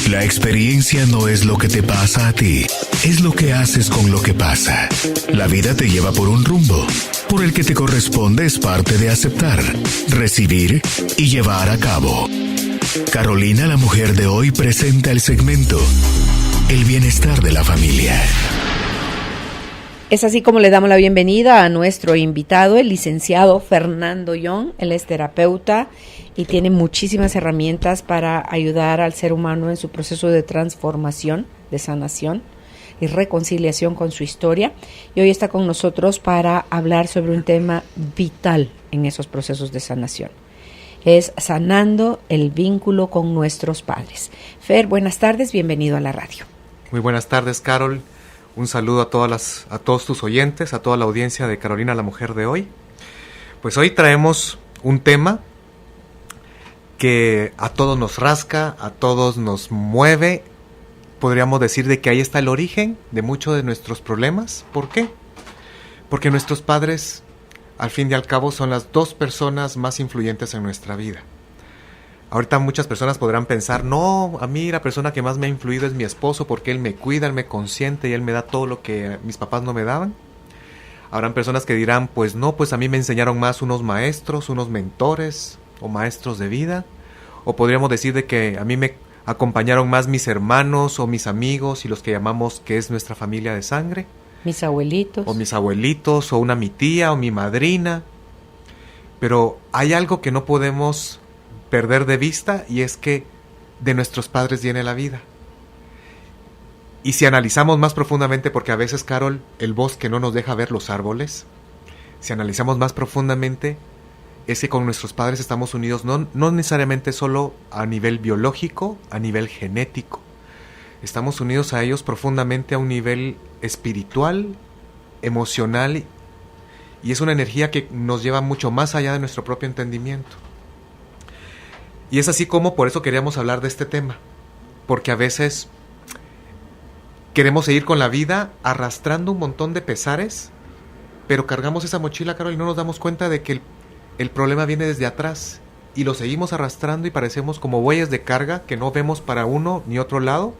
La experiencia no es lo que te pasa a ti, es lo que haces con lo que pasa. La vida te lleva por un rumbo, por el que te corresponde es parte de aceptar, recibir y llevar a cabo. Carolina, la mujer de hoy, presenta el segmento El bienestar de la familia. Es así como le damos la bienvenida a nuestro invitado, el licenciado Fernando Young. Él es terapeuta y tiene muchísimas herramientas para ayudar al ser humano en su proceso de transformación, de sanación y reconciliación con su historia. Y hoy está con nosotros para hablar sobre un tema vital en esos procesos de sanación. Es sanando el vínculo con nuestros padres. Fer, buenas tardes, bienvenido a la radio. Muy buenas tardes, Carol. Un saludo a todos tus oyentes, a toda la audiencia de Carolina, la mujer de hoy. Pues hoy traemos un tema que a todos nos rasca, a todos nos mueve. Podríamos decir de que ahí está el origen de muchos de nuestros problemas. ¿Por qué? Porque nuestros padres, al fin y al cabo, son las dos personas más influyentes en nuestra vida. Ahorita muchas personas podrán pensar, no, a mí la persona que más me ha influido es mi esposo porque él me cuida, él me consiente y él me da todo lo que mis papás no me daban. Habrán personas que dirán, pues no, pues a mí me enseñaron más unos maestros, unos mentores o maestros de vida. O podríamos decir de que a mí me acompañaron más mis hermanos o mis amigos y los que llamamos que es nuestra familia de sangre. Mis abuelitos. O mis abuelitos, o mi tía, o mi madrina. Pero hay algo que no podemos perder de vista, y es que de nuestros padres viene la vida. Y si analizamos más profundamente, porque a veces, Carol, el bosque no nos deja ver los árboles, si analizamos más profundamente, es que con nuestros padres estamos unidos no necesariamente solo a nivel biológico, a nivel genético. Estamos unidos a ellos profundamente a un nivel espiritual, emocional, y es una energía que nos lleva mucho más allá de nuestro propio entendimiento. Y es así como por eso queríamos hablar de este tema, porque a veces queremos seguir con la vida arrastrando un montón de pesares, pero cargamos esa mochila, Carol, y no nos damos cuenta de que el problema viene desde atrás, y lo seguimos arrastrando y parecemos como bueyes de carga que no vemos para uno ni otro lado.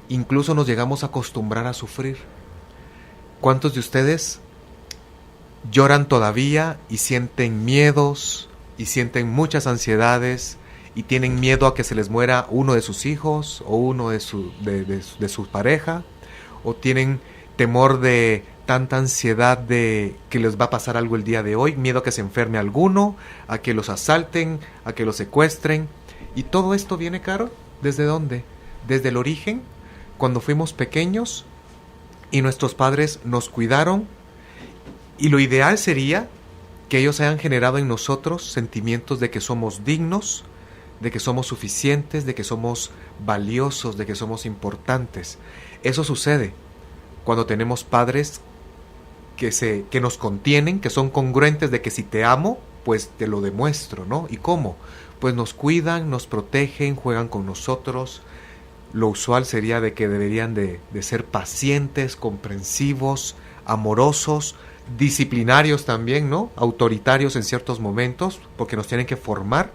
Incluso nos llegamos a acostumbrar a sufrir. ¿Cuántos de ustedes lloran todavía y sienten miedos y sienten muchas ansiedades y tienen miedo a que se les muera uno de sus hijos o uno de su pareja, o tienen temor de tanta ansiedad de que les va a pasar algo el día de hoy, miedo a que se enferme alguno, a que los asalten, a que los secuestren? Y todo esto viene, Caro, ¿desde dónde? Desde el origen, cuando fuimos pequeños y nuestros padres nos cuidaron, y lo ideal sería que ellos hayan generado en nosotros sentimientos de que somos dignos, de que somos suficientes, de que somos valiosos, de que somos importantes. Eso sucede cuando tenemos padres que nos contienen, que son congruentes de que si te amo, pues te lo demuestro, ¿no? ¿Y cómo? Pues nos cuidan, nos protegen, juegan con nosotros. Lo usual sería de que deberían de ser pacientes, comprensivos, amorosos, disciplinarios también, ¿no? Autoritarios en ciertos momentos, porque nos tienen que formar.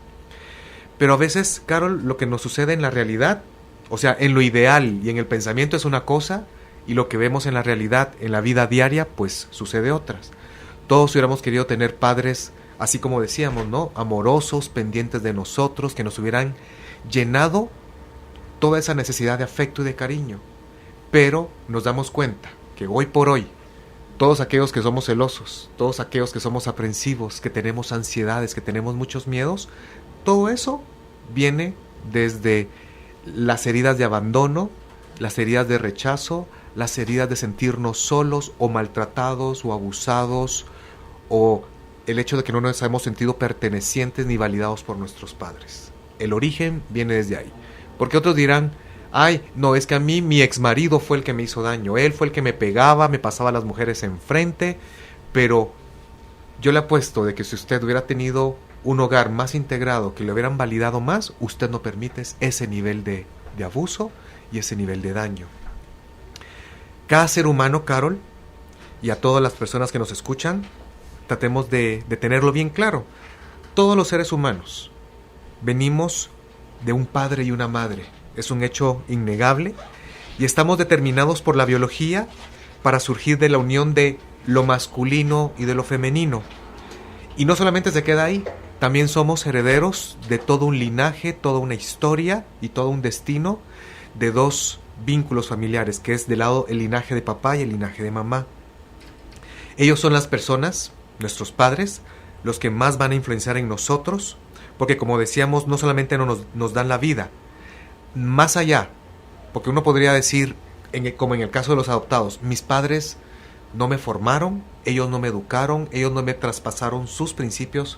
Pero a veces, Carol, lo que nos sucede en la realidad, o sea, en lo ideal y en el pensamiento es una cosa, y lo que vemos en la realidad, en la vida diaria, pues sucede otras. Todos hubiéramos querido tener padres, así como decíamos, ¿no? Amorosos, pendientes de nosotros, que nos hubieran llenado toda esa necesidad de afecto y de cariño. Pero nos damos cuenta que hoy por hoy, todos aquellos que somos celosos, todos aquellos que somos aprensivos, que tenemos ansiedades, que tenemos muchos miedos, todo eso viene desde las heridas de abandono, las heridas de rechazo, las heridas de sentirnos solos o maltratados o abusados, o el hecho de que no nos hemos sentido pertenecientes ni validados por nuestros padres. El origen viene desde ahí. Porque otros dirán, ay, no, es que a mí mi exmarido fue el que me hizo daño, él fue el que me pegaba, me pasaba a las mujeres enfrente, pero yo le apuesto de que si usted hubiera tenido un hogar más integrado, que le hubieran validado más, usted no permite ese nivel de abuso y ese nivel de daño. Cada ser humano, Carol, y a todas las personas que nos escuchan, tratemos de tenerlo bien claro. Todos los seres humanos venimos de un padre y una madre, es un hecho innegable, y estamos determinados por la biología para surgir de la unión de lo masculino y de lo femenino. Y no solamente se queda ahí, también somos herederos de todo un linaje, toda una historia y todo un destino de dos vínculos familiares, que es del lado el linaje de papá y el linaje de mamá. Ellos son las personas, nuestros padres, los que más van a influenciar en nosotros, porque como decíamos, no solamente nos dan la vida, más allá, porque uno podría decir, como en el caso de los adoptados, mis padres no me formaron, ellos no me educaron, ellos no me traspasaron sus principios,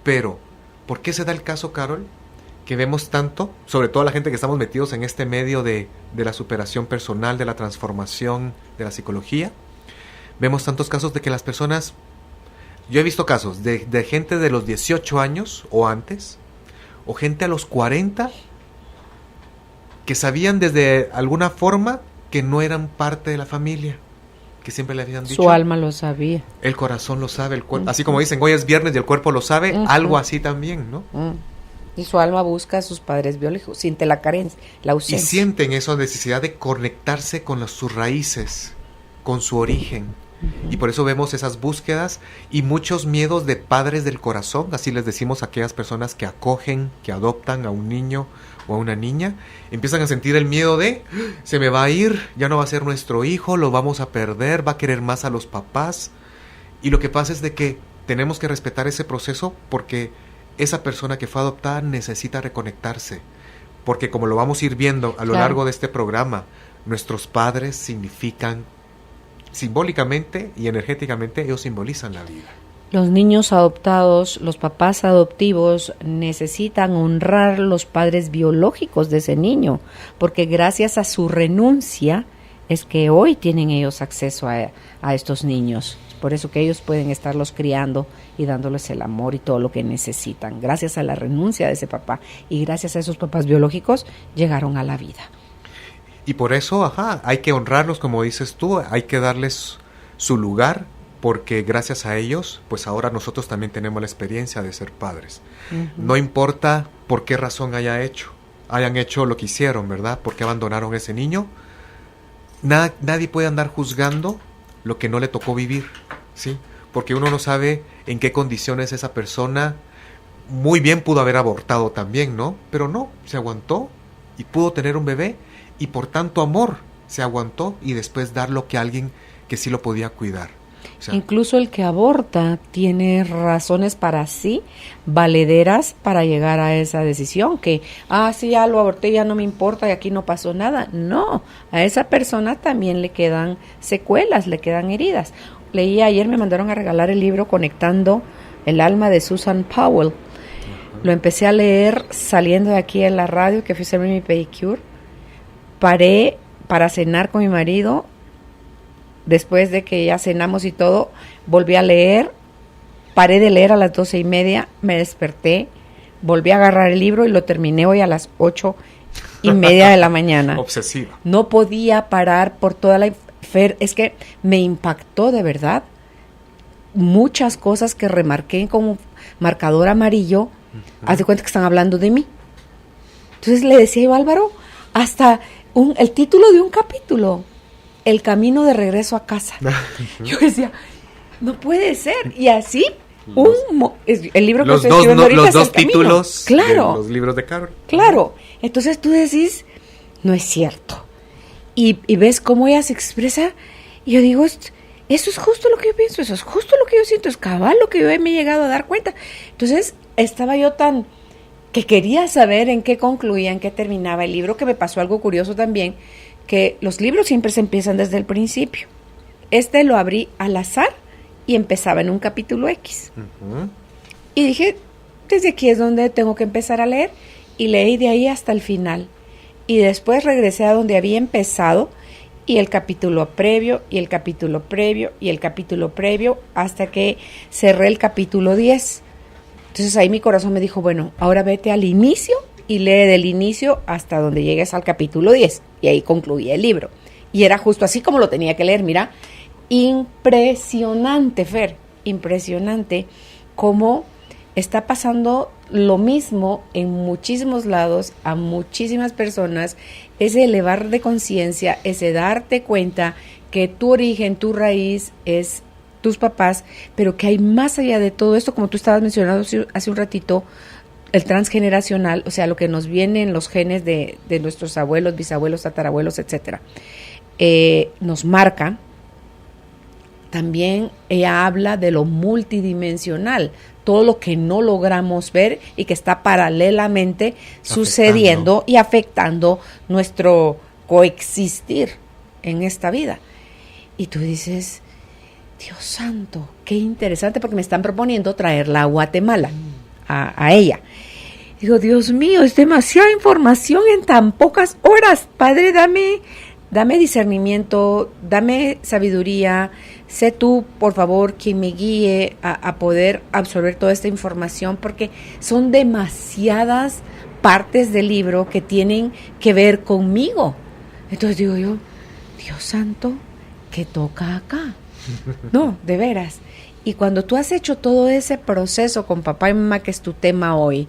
pero ¿por qué se da el caso, Carol, que vemos tanto, sobre todo la gente que estamos metidos en este medio de la superación personal, de la transformación, de la psicología? Vemos tantos casos de que las personas, yo he visto casos de gente de los 18 años o antes, o gente a los 40, que sabían desde alguna forma que no eran parte de la familia, que siempre le habían dicho. Su alma lo sabía. El corazón lo sabe, el cuerpo, así como dicen, hoy es viernes y el cuerpo lo sabe, algo así también, ¿no? Y su alma busca a sus padres biológicos, siente la carencia, la ausencia. Y sienten esa necesidad de conectarse con sus raíces, con su origen. Y por eso vemos esas búsquedas y muchos miedos de padres del corazón, así les decimos a aquellas personas que acogen, que adoptan a un niño o a una niña, empiezan a sentir el miedo de, se me va a ir, ya no va a ser nuestro hijo, lo vamos a perder, va a querer más a los papás. Y lo que pasa es de que tenemos que respetar ese proceso, porque esa persona que fue adoptada necesita reconectarse, porque como lo vamos a ir viendo a lo largo de este programa, nuestros padres significan, simbólicamente y energéticamente, ellos simbolizan la vida. Los niños adoptados, los papás adoptivos necesitan honrar los padres biológicos de ese niño, porque gracias a su renuncia es que hoy tienen ellos acceso a estos niños. Por eso que ellos pueden estarlos criando y dándoles el amor y todo lo que necesitan. Gracias a la renuncia de ese papá y gracias a esos papás biológicos llegaron a la vida. Y por eso, hay que honrarlos, como dices tú, hay que darles su lugar, porque gracias a ellos, pues ahora nosotros también tenemos la experiencia de ser padres. No importa por qué razón hayan hecho lo que hicieron, ¿verdad? ¿Por qué abandonaron a ese niño? Nadie puede andar juzgando lo que no le tocó vivir, ¿sí? Porque uno no sabe en qué condiciones esa persona, muy bien pudo haber abortado también, ¿no? Pero no, se aguantó y pudo tener un bebé, y por tanto amor se aguantó y después darlo a alguien que sí lo podía cuidar. O sea, incluso el que aborta tiene razones para sí valederas para llegar a esa decisión, que sí, ya lo aborté, ya no me importa y aquí no pasó nada. No, a esa persona también le quedan secuelas, le quedan heridas. Leí ayer, me mandaron a regalar el libro Conectando el alma de Susan Powell. Lo empecé a leer saliendo de aquí en la radio, que fui a hacerme mi pedicure. Paré para cenar con mi marido. Después de que ya cenamos y todo, volví a leer. Paré de leer a las 12:30, me desperté, volví a agarrar el libro y lo terminé hoy a las 8:30 de la mañana. Obsesiva. No podía parar por toda la... es que me impactó de verdad muchas cosas que remarqué como marcador amarillo. Haz de cuenta que están hablando de mí. Entonces le decía yo, Álvaro, hasta el título de un capítulo, El camino de regreso a casa. Yo decía, no puede ser. Y así, el libro que estoy escribiendo ahorita los dos títulos de los libros de Carol. Claro. Entonces tú decís, no es cierto. Y ves cómo ella se expresa. Y yo digo, eso es justo lo que yo pienso, eso es justo lo que yo siento, es cabal lo que yo me he llegado a dar cuenta. Entonces estaba yo tan... que quería saber en qué concluía, en qué terminaba el libro, que me pasó algo curioso también, que los libros siempre se empiezan desde el principio. Lo abrí al azar y empezaba en un capítulo X. Y dije, desde aquí es donde tengo que empezar a leer, y leí de ahí hasta el final. Y después regresé a donde había empezado, y el capítulo previo, y el capítulo previo, y el capítulo previo, hasta que cerré el capítulo 10. Entonces ahí mi corazón me dijo, bueno, ahora vete al inicio y lee del inicio hasta donde llegues al capítulo 10. Y ahí concluía el libro. Y era justo así como lo tenía que leer. Mira, impresionante, Fer, impresionante cómo está pasando lo mismo en muchísimos lados, a muchísimas personas, ese elevar de conciencia, ese darte cuenta que tu origen, tu raíz es tus papás, pero que hay más allá de todo esto, como tú estabas mencionando hace un ratito, el transgeneracional, o sea, lo que nos viene en los genes de nuestros abuelos, bisabuelos, tatarabuelos, etcétera, nos marca. También ella habla de lo multidimensional, todo lo que no logramos ver y que está paralelamente sucediendo y afectando nuestro coexistir en esta vida. Y tú dices, Dios santo, qué interesante, porque me están proponiendo traerla a Guatemala, a ella. Digo, Dios mío, es demasiada información en tan pocas horas. Padre, dame discernimiento, dame sabiduría. Sé tú, por favor, quien me guíe a poder absorber toda esta información, porque son demasiadas partes del libro que tienen que ver conmigo. Entonces digo yo, Dios santo, ¿qué toca acá? No, de veras. Y cuando tú has hecho todo ese proceso con papá y mamá, que es tu tema hoy,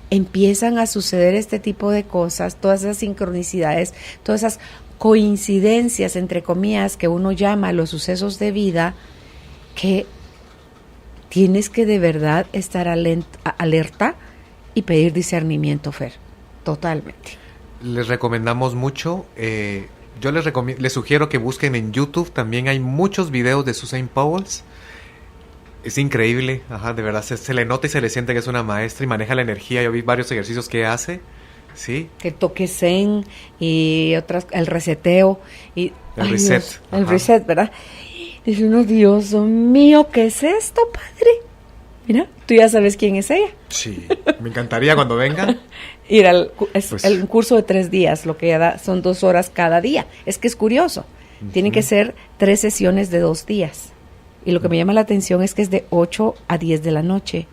empiezan a suceder este tipo de cosas, todas esas sincronicidades, todas esas coincidencias, entre comillas, que uno llama los sucesos de vida, que tienes que de verdad estar alerta y pedir discernimiento, Fer, totalmente. Les recomendamos mucho, yo les sugiero que busquen en YouTube, también hay muchos videos de Suzanne Powells. Es increíble, de verdad, se le nota y se le siente que es una maestra y maneja la energía. Yo vi varios ejercicios que hace, ¿sí? Que toque zen y otras, el reseteo. Y, el reset. Dios, el reset, ¿verdad? Dice uno, Dios mío, ¿qué es esto, padre? Mira, tú ya sabes quién es ella. Sí, me encantaría cuando venga. Ir el curso de 3 días, lo que ella da son 2 horas cada día. Es que es curioso, tienen que ser 3 sesiones de 2 días. Y lo que me llama la atención es que es de 8 a 10 de la noche,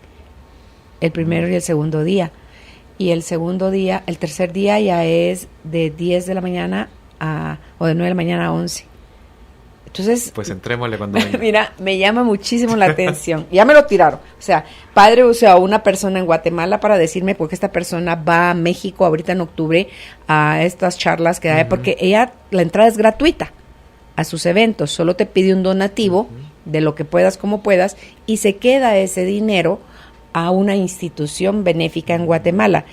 el primero y el segundo día. Y el segundo día, el tercer día ya es de 10 de la mañana o de 9 de la mañana a 11. Entonces, pues entrémosle cuando venga. Mira, me llama muchísimo la atención. Ya me lo tiraron. O sea, padre usó a una persona en Guatemala para decirme por qué esta persona va a México ahorita en octubre a estas charlas que da, porque la entrada es gratuita a sus eventos. Solo te pide un donativo de lo que puedas, como puedas, y se queda ese dinero a una institución benéfica en Guatemala.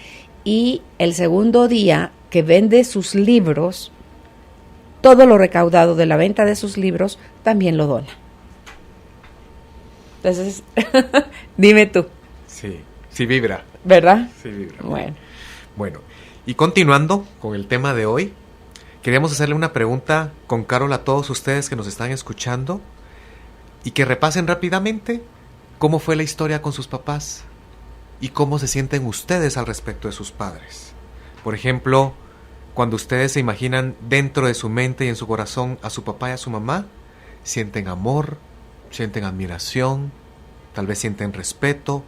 Y el segundo día que vende sus libros, todo lo recaudado de la venta de sus libros también lo dona. Entonces, dime tú. Sí vibra. ¿Verdad? Sí vibra. Bueno, y continuando con el tema de hoy, queríamos hacerle una pregunta con Carol a todos ustedes que nos están escuchando y que repasen rápidamente cómo fue la historia con sus papás y cómo se sienten ustedes al respecto de sus padres. Por ejemplo, cuando ustedes se imaginan dentro de su mente y en su corazón a su papá y a su mamá, sienten amor, sienten admiración, tal vez sienten respeto,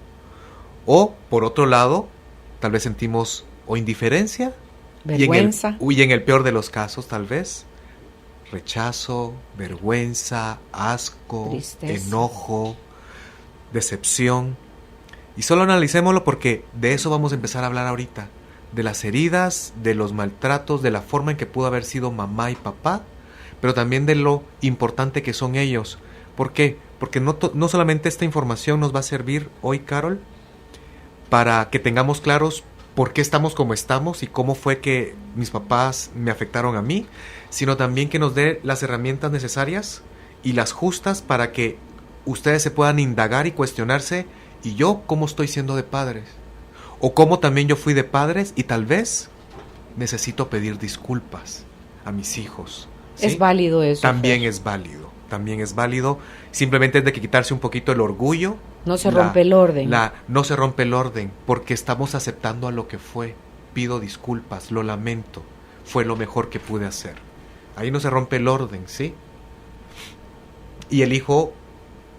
o por otro lado, tal vez sentimos o indiferencia, vergüenza, y en el peor de los casos tal vez rechazo, vergüenza, asco, tristeza, enojo, decepción. Y solo analicémoslo porque de eso vamos a empezar a hablar ahorita, de las heridas, de los maltratos, de la forma en que pudo haber sido mamá y papá, pero también de lo importante que son ellos. ¿Por qué? Porque no solamente esta información nos va a servir hoy, Carol, para que tengamos claros por qué estamos como estamos y cómo fue que mis papás me afectaron a mí, sino también que nos dé las herramientas necesarias y las justas para que ustedes se puedan indagar y cuestionarse, ¿y yo cómo estoy siendo de padres? O cómo también yo fui de padres y tal vez necesito pedir disculpas a mis hijos. ¿Sí? Es válido eso. También es válido. Simplemente es de que quitarse un poquito el orgullo. No se rompe el orden. No se rompe el orden porque estamos aceptando a lo que fue. Pido disculpas, lo lamento. Fue lo mejor que pude hacer. Ahí no se rompe el orden, ¿sí? Y el hijo,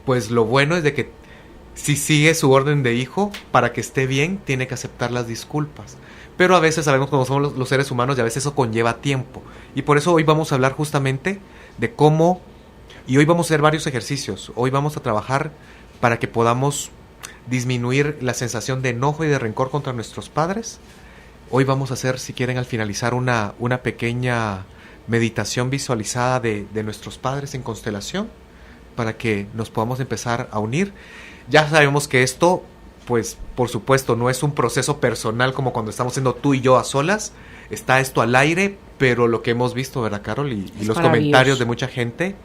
pues lo bueno es de que si sigue su orden de hijo, para que esté bien, tiene que aceptar las disculpas. Pero a veces sabemos cómo somos los seres humanos y a veces eso conlleva tiempo. Y por eso hoy vamos a hablar justamente de cómo, y hoy vamos a hacer varios ejercicios. Hoy vamos a trabajar para que podamos disminuir la sensación de enojo y de rencor contra nuestros padres, hoy vamos a hacer, si quieren, al finalizar una pequeña meditación visualizada de nuestros padres en constelación, para que nos podamos empezar a unir. Ya sabemos que esto, pues, por supuesto, no es un proceso personal como cuando estamos siendo tú y yo a solas. Está esto al aire, pero lo que hemos visto, ¿verdad, Carol? Y los comentarios de mucha gente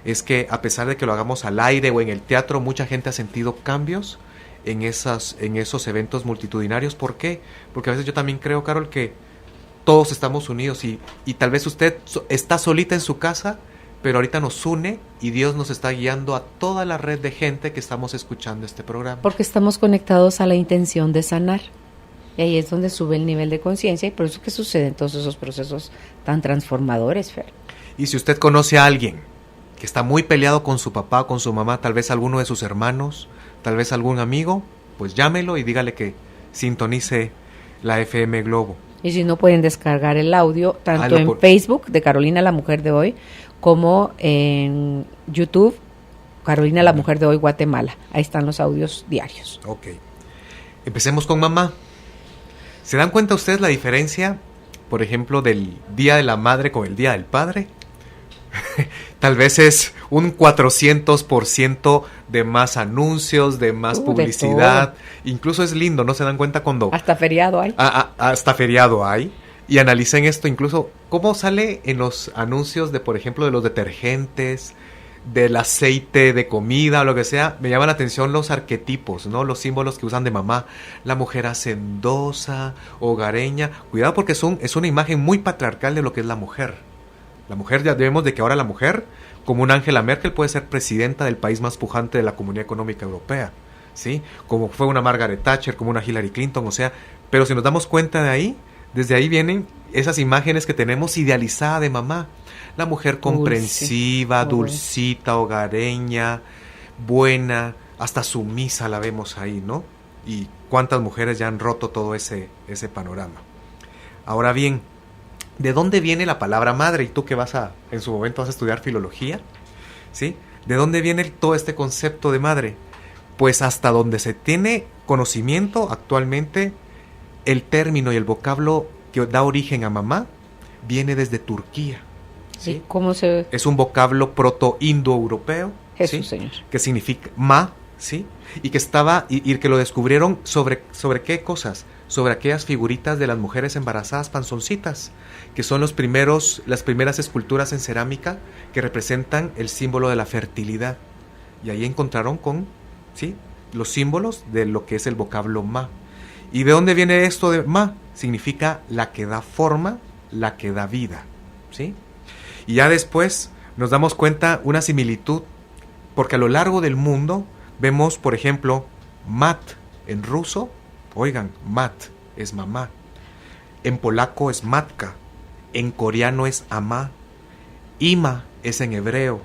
es que a pesar de que lo hagamos al aire o en el teatro, mucha gente ha sentido cambios en esos eventos multitudinarios. ¿Por qué? Porque a veces yo también creo, Carol, que todos estamos unidos y tal vez usted está solita en su casa, pero ahorita nos une y Dios nos está guiando a toda la red de gente que estamos escuchando este programa. Porque estamos conectados a la intención de sanar. Y ahí es donde sube el nivel de conciencia y por eso que suceden todos esos procesos tan transformadores, Fer. Y si usted conoce a alguien que está muy peleado con su papá o con su mamá, tal vez alguno de sus hermanos, tal vez algún amigo, pues llámelo y dígale que sintonice la FM Globo. Y si no, pueden descargar el audio tanto en Facebook de Carolina la Mujer de Hoy como en YouTube Carolina la Mujer de Hoy Guatemala. Ahí están los audios diarios. Ok. Empecemos con mamá. ¿Se dan cuenta ustedes la diferencia, por ejemplo, del Día de la Madre con el Día del Padre? Tal vez es un 400% de más anuncios, de más publicidad. Incluso es lindo, ¿no se dan cuenta cuando... Hasta feriado hay. Hasta feriado hay. Y analicen esto incluso, cómo sale en los anuncios de, por ejemplo, de los detergentes, del aceite de comida o lo que sea. Me llaman la atención los arquetipos, ¿no? Los símbolos que usan de mamá. La mujer hacendosa, hogareña. Cuidado porque es una imagen muy patriarcal de lo que es la mujer. La mujer, ya vemos de que ahora la mujer, como una Angela Merkel, puede ser presidenta del país más pujante de la Comunidad Económica Europea, ¿sí? Como fue una Margaret Thatcher, como una Hillary Clinton, o sea. Pero si nos damos cuenta de ahí, desde ahí vienen esas imágenes que tenemos idealizada de mamá. La mujer comprensiva, dulcita, hogareña, buena, hasta sumisa la vemos ahí, ¿no? Y cuántas mujeres ya han roto todo ese panorama. Ahora bien, ¿de dónde viene la palabra madre? Y tú que en su momento vas a estudiar filología, ¿sí? ¿De dónde viene todo este concepto de madre? Pues hasta donde se tiene conocimiento actualmente, el término y el vocablo que da origen a mamá viene desde Turquía. ¿Sí? ¿Cómo se...? Es un vocablo proto-indoeuropeo. Jesús, ¿sí? Señor. Que significa ma, ¿sí? Y que y que lo descubrieron sobre qué cosas, sobre aquellas figuritas de las mujeres embarazadas panzoncitas, que son las primeras esculturas en cerámica que representan el símbolo de la fertilidad. Y ahí encontraron ¿sí? Los símbolos de lo que es el vocablo ma. ¿Y de dónde viene esto de ma? Significa la que da forma, la que da vida, ¿sí? Y ya después nos damos cuenta una similitud, porque a lo largo del mundo vemos, por ejemplo, mat en ruso, oigan, mat es mamá, en polaco es matka, en coreano es ama, ima es en hebreo,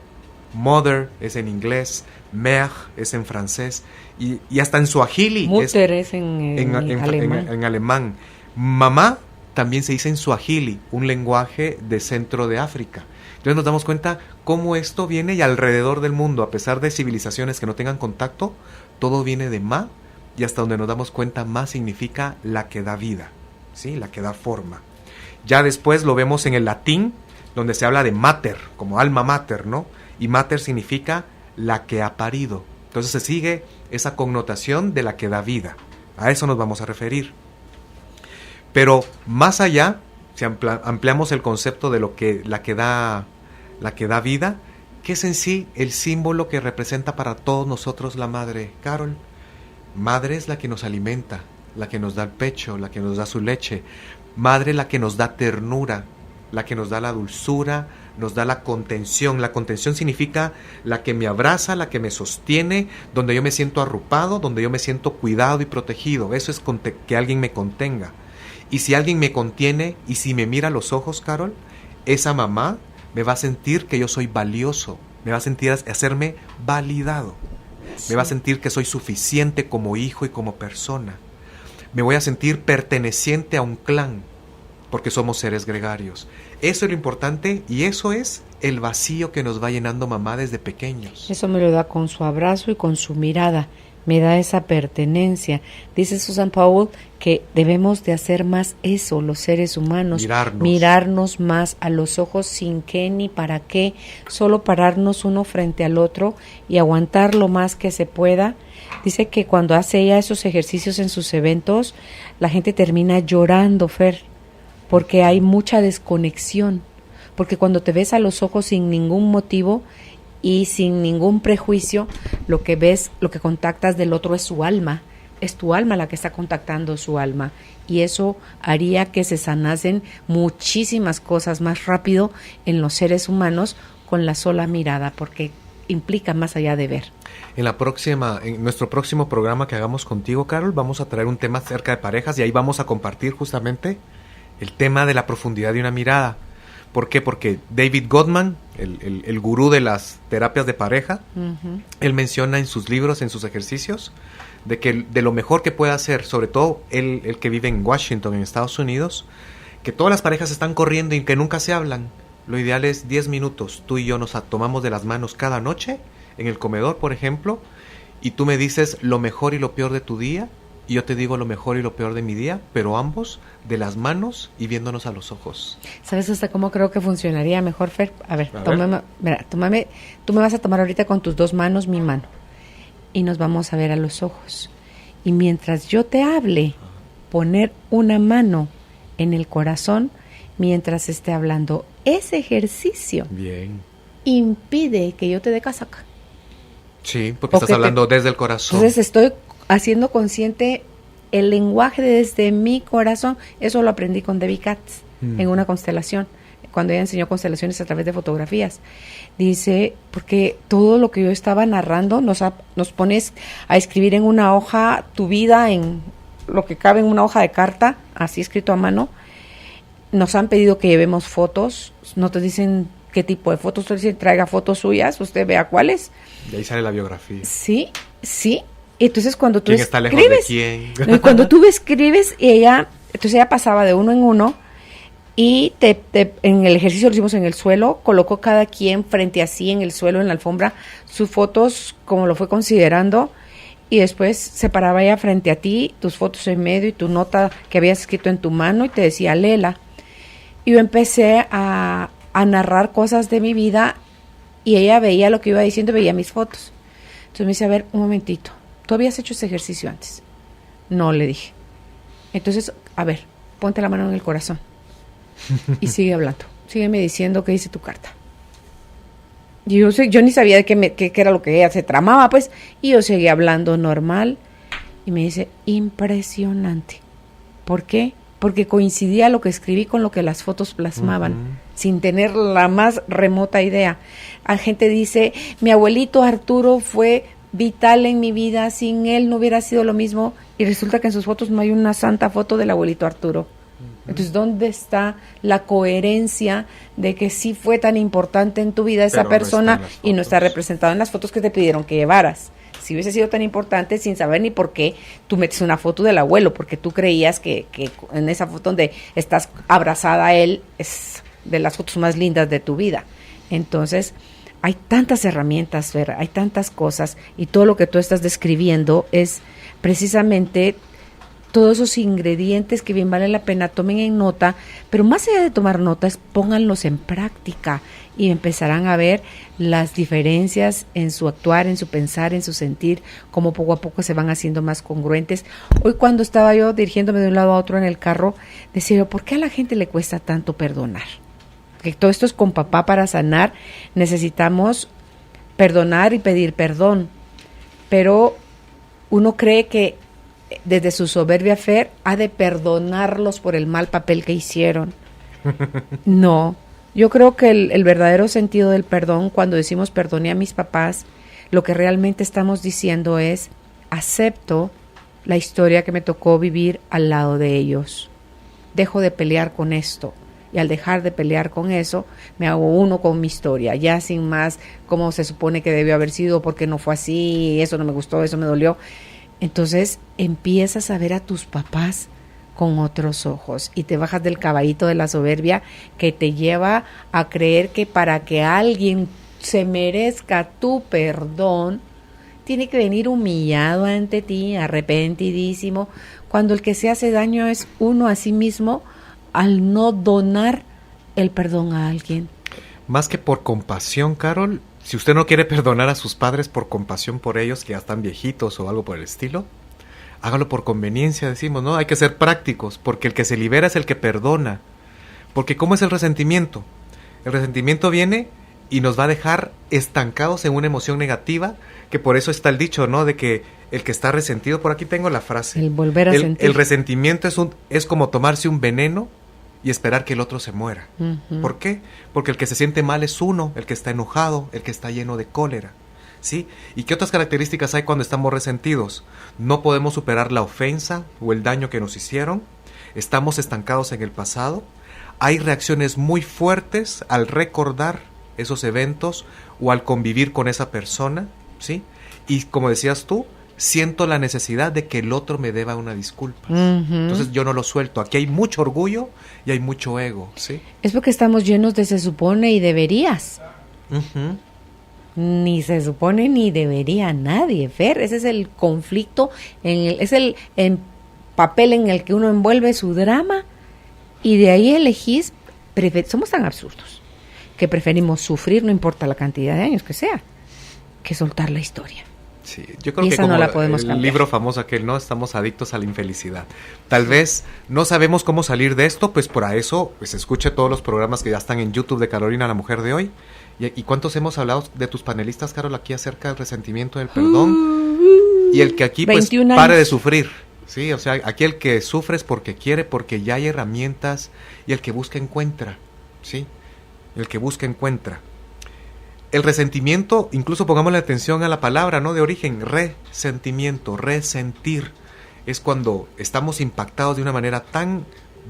mother es en inglés, mer es en francés, y hasta en suajili Mutter es en alemán. En alemán. Mamá también se dice en suajili, un lenguaje de centro de África. Entonces nos damos cuenta cómo esto viene y alrededor del mundo, a pesar de civilizaciones que no tengan contacto, todo viene de ma, y hasta donde nos damos cuenta, ma significa la que da vida, ¿sí? La que da forma. Ya después lo vemos en el latín, donde se habla de mater, como alma mater, ¿no? Y mater significa la que ha parido. Entonces se sigue esa connotación de la que da vida. A eso nos vamos a referir. Pero más allá, si ampliamos el concepto de la que da vida, ¿qué es en sí el símbolo que representa para todos nosotros la madre, Carol? Madre es la que nos alimenta, la que nos da el pecho, la que nos da su leche. Madre la que nos da ternura, la que nos da la dulzura, nos da la contención. La contención significa la que me abraza, la que me sostiene, donde yo me siento arropado, donde yo me siento cuidado y protegido. Eso es que alguien me contenga. Y si alguien me contiene y si me mira a los ojos, Carol, esa mamá me va a sentir que yo soy valioso, me va a sentir hacerme validado, sí. Me va a sentir que soy suficiente como hijo y como persona. Me voy a sentir perteneciente a un clan, porque somos seres gregarios. Eso es lo importante y eso es el vacío que nos va llenando mamá desde pequeños. Eso me lo da con su abrazo y con su mirada. me da esa pertenencia. Dice Susan Powell que debemos de hacer más eso, los seres humanos, mirarnos más a los ojos sin qué ni para qué, solo pararnos uno frente al otro y aguantar lo más que se pueda. Dice que cuando hace ella esos ejercicios en sus eventos, la gente termina llorando, Fer, porque hay mucha desconexión, porque cuando te ves a los ojos sin ningún motivo y sin ningún prejuicio, lo que ves, lo que contactas del otro es su alma, es tu alma la que está contactando su alma, y eso haría que se sanasen muchísimas cosas más rápido en los seres humanos con la sola mirada, porque implica más allá de ver. En nuestro próximo programa que hagamos contigo, Carol, vamos a traer un tema acerca de parejas y ahí vamos a compartir justamente el tema de la profundidad de una mirada. ¿Por qué? Porque David Gottman, el gurú de las terapias de pareja, él menciona en sus libros, en sus ejercicios, de que de lo mejor que puede hacer, sobre todo el que vive en Washington, en Estados Unidos, que todas las parejas están corriendo y que nunca se hablan. Lo ideal es 10 minutos, tú y yo nos tomamos de las manos cada noche, en el comedor, por ejemplo, y tú me dices lo mejor y lo peor de tu día, y yo te digo lo mejor y lo peor de mi día, pero ambos de las manos y viéndonos a los ojos. ¿Sabes hasta cómo creo que funcionaría mejor, Fer? A ver, tú me vas a tomar ahorita con tus dos manos mi mano y nos vamos a ver a los ojos. Y mientras yo te hable, poner una mano en el corazón mientras esté hablando. Ese ejercicio impide que yo te dé casaca. Sí, porque estás hablando desde el corazón. Entonces estoy haciendo consciente el lenguaje desde mi corazón. Eso lo aprendí con Debbie Katz en una constelación, cuando ella enseñó constelaciones a través de fotografías. Dice, porque todo lo que yo estaba narrando nos pones a escribir en una hoja tu vida, en lo que cabe en una hoja de carta, así escrito a mano. Nos han pedido que llevemos fotos, no te dicen qué tipo de fotos, te dicen traiga fotos suyas, usted vea cuáles. Y ahí sale la biografía. Sí. Entonces cuando tú ¿quién está lejos de quién? Cuando tú escribes, entonces ella pasaba de uno en uno y en el ejercicio lo hicimos en el suelo, colocó cada quien frente a sí en el suelo, en la alfombra, sus fotos como lo fue considerando, y después se paraba ella frente a ti, tus fotos en medio y tu nota que habías escrito en tu mano y te decía, léela. Y yo empecé a narrar cosas de mi vida y ella veía lo que iba diciendo, veía mis fotos. Entonces me dice, a ver, un momentito, ¿tú habías hecho ese ejercicio antes? No, le dije. Entonces, a ver, ponte la mano en el corazón y sigue hablando, sígueme diciendo qué dice tu carta. Y yo ni sabía de qué era lo que ella se tramaba, pues, y yo seguía hablando normal y me dice, impresionante. ¿Por qué? Porque coincidía lo que escribí con lo que las fotos plasmaban, sin tener la más remota idea. La gente dice, mi abuelito Arturo fue vital en mi vida, sin él no hubiera sido lo mismo, y resulta que en sus fotos no hay una santa foto del abuelito Arturo. Entonces, ¿dónde está la coherencia de que sí fue tan importante en tu vida esa persona y no está representado en las fotos que te pidieron que llevaras? Si hubiese sido tan importante, sin saber ni por qué, tú metes una foto del abuelo, porque tú creías que en esa foto donde estás abrazada a él es de las fotos más lindas de tu vida. Entonces, hay tantas herramientas, Fer, hay tantas cosas, y todo lo que tú estás describiendo es precisamente todos esos ingredientes que bien vale la pena tomen en nota, pero más allá de tomar notas, pónganlos en práctica y empezarán a ver las diferencias en su actuar, en su pensar, en su sentir, cómo poco a poco se van haciendo más congruentes. Hoy cuando estaba yo dirigiéndome de un lado a otro en el carro, decía yo, ¿por qué a la gente le cuesta tanto perdonar? Porque todo esto es con papá para sanar, necesitamos perdonar y pedir perdón, pero uno cree que desde su soberbia, Fer, ha de perdonarlos por el mal papel que hicieron. No, yo creo que el verdadero sentido del perdón, cuando decimos perdoné a mis papás, lo que realmente estamos diciendo es, acepto la historia que me tocó vivir al lado de ellos. Dejo de pelear con esto. Y al dejar de pelear con eso, me hago uno con mi historia, ya sin más cómo se supone que debió haber sido, porque no fue así, eso no me gustó, eso me dolió. Entonces empiezas a ver a tus papás con otros ojos y te bajas del caballito de la soberbia que te lleva a creer que para que alguien se merezca tu perdón, tiene que venir humillado ante ti, arrepentidísimo, cuando el que se hace daño es uno a sí mismo al no donar el perdón a alguien. Más que por compasión, Carol, si usted no quiere perdonar a sus padres por compasión por ellos, que ya están viejitos o algo por el estilo, hágalo por conveniencia, decimos, ¿no? Hay que ser prácticos, porque el que se libera es el que perdona. Porque ¿cómo es el resentimiento? El resentimiento viene y nos va a dejar estancados en una emoción negativa, que por eso está el dicho, ¿no? De que el que está resentido, por aquí tengo la frase. El volver a sentir. El resentimiento es como tomarse un veneno y esperar que el otro se muera. Uh-huh. ¿Por qué? Porque el que se siente mal es uno, el que está enojado, el que está lleno de cólera. ¿Sí? ¿Y qué otras características hay cuando estamos resentidos? No podemos superar la ofensa o el daño que nos hicieron. Estamos estancados en el pasado. Hay reacciones muy fuertes al recordar esos eventos o al convivir con esa persona, ¿sí? Y como decías tú, siento la necesidad de que el otro me deba una disculpa. Uh-huh. Entonces yo no lo suelto. Aquí hay mucho orgullo y hay mucho ego, ¿sí? Es porque estamos llenos de se supone y deberías. Uh-huh. Ni se supone ni debería nadie, Fer. Ese es el conflicto, es el papel en el que uno envuelve su drama y de ahí elegís, somos tan absurdos que preferimos sufrir, no importa la cantidad de años que sea, que soltar la historia. Sí, yo creo y que esa como no la podemos el cambiar. libro famoso aquel, ¿no? Estamos adictos a la infelicidad. Tal vez no sabemos cómo salir de esto, pues por eso pues escuche todos los programas que ya están en YouTube de Carolina, la mujer de hoy. ¿Y cuántos hemos hablado de tus panelistas, Carol, aquí acerca del resentimiento, del perdón? Y el que aquí pues pare de sufrir. Sí, o sea, aquí el que sufre es porque quiere, porque ya hay herramientas, y el que busca encuentra, ¿sí? El que busca encuentra. El resentimiento, incluso pongamos la atención a la palabra, ¿no? De origen, resentimiento, resentir. Es cuando estamos impactados de una manera tan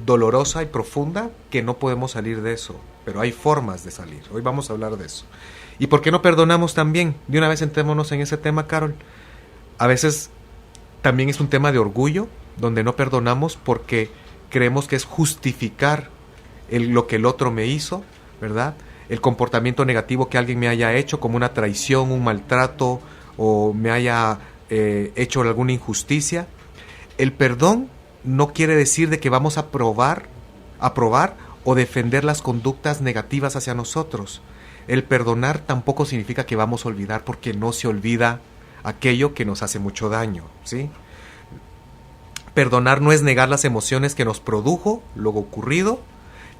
dolorosa y profunda que no podemos salir de eso. Pero hay formas de salir. Hoy vamos a hablar de eso. ¿Y por qué no perdonamos también? De una vez entrémonos en ese tema, Carol. A veces también es un tema de orgullo, donde no perdonamos porque creemos que es justificar lo que el otro me hizo, ¿verdad? El comportamiento negativo que alguien me haya hecho, como una traición, un maltrato, o me haya hecho alguna injusticia. El perdón no quiere decir de que vamos a aprobar o defender las conductas negativas hacia nosotros. El perdonar tampoco significa que vamos a olvidar, porque no se olvida aquello que nos hace mucho daño, ¿sí? Perdonar no es negar las emociones que nos produjo lo ocurrido.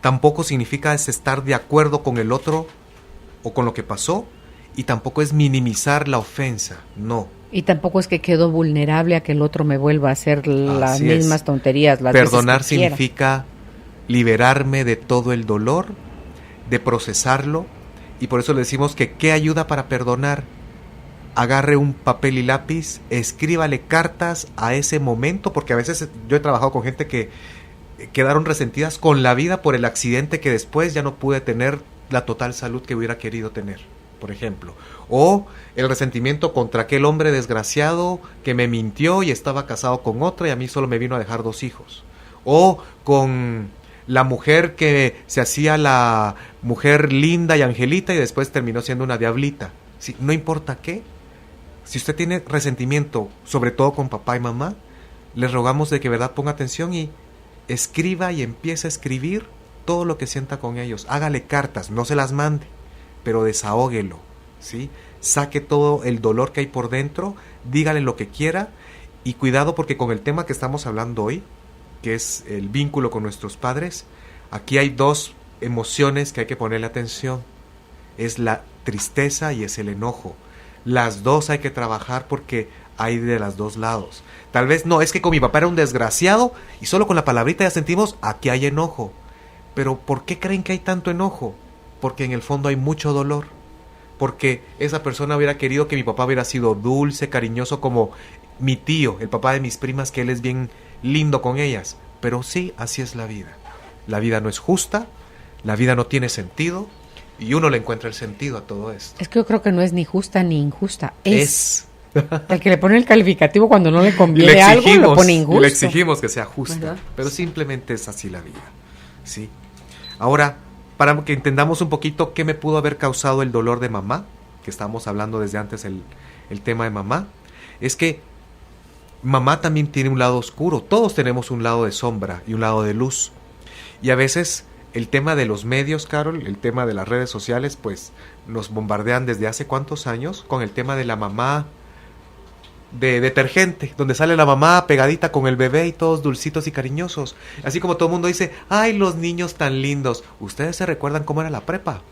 Tampoco significa estar de acuerdo con el otro o con lo que pasó, y tampoco es minimizar la ofensa, no. Y tampoco es que quedo vulnerable a que el otro me vuelva a hacer las mismas tonterías. Perdonar significa liberarme de todo el dolor, de procesarlo, y por eso le decimos que ¿qué ayuda para perdonar? Agarre un papel y lápiz, escríbale cartas a ese momento, porque a veces yo he trabajado con gente que quedaron resentidas con la vida por el accidente que después ya no pude tener la total salud que hubiera querido tener, por ejemplo. O el resentimiento contra aquel hombre desgraciado que me mintió y estaba casado con otra y a mí solo me vino a dejar 2 hijos. O con la mujer que se hacía la mujer linda y angelita y después terminó siendo una diablita. Sí, no importa qué. Si usted tiene resentimiento, sobre todo con papá y mamá, les rogamos de que verdad ponga atención y escriba y empiece a escribir todo lo que sienta con ellos. Hágale cartas, no se las mande, pero desahóguelo, ¿sí? Saque todo el dolor que hay por dentro, dígale lo que quiera, y cuidado porque con el tema que estamos hablando hoy, que es el vínculo con nuestros padres, aquí hay 2 emociones que hay que ponerle atención. Es la tristeza y es el enojo. Las 2 hay que trabajar porque hay de los 2 lados. Tal vez no, es que con mi papá era un desgraciado y solo con la palabrita ya sentimos, aquí hay enojo. Pero ¿por qué creen que hay tanto enojo? Porque en el fondo hay mucho dolor. Porque esa persona hubiera querido que mi papá hubiera sido dulce, cariñoso como mi tío, el papá de mis primas, que él es bien lindo con ellas. Pero sí, así es la vida. La vida no es justa, la vida no tiene sentido y uno le encuentra el sentido a todo esto. Es que yo creo que no es ni justa ni injusta. Es. El que le pone el calificativo cuando no le conviene algo lo pone injusto. Le exigimos que sea justa, ¿verdad? Pero simplemente es así la vida, ¿sí? Ahora, para que entendamos un poquito qué me pudo haber causado el dolor de mamá, que estamos hablando desde antes el tema de mamá, es que mamá también tiene un lado oscuro. Todos tenemos un lado de sombra y un lado de luz. Y a veces el tema de los medios, Carol, el tema de las redes sociales, pues nos bombardean desde hace cuántos años con el tema de la mamá de detergente, donde sale la mamá pegadita con el bebé y todos dulcitos y cariñosos. Así como todo el mundo dice, ¡ay, los niños tan lindos! ¿Ustedes se recuerdan cómo era la prepa?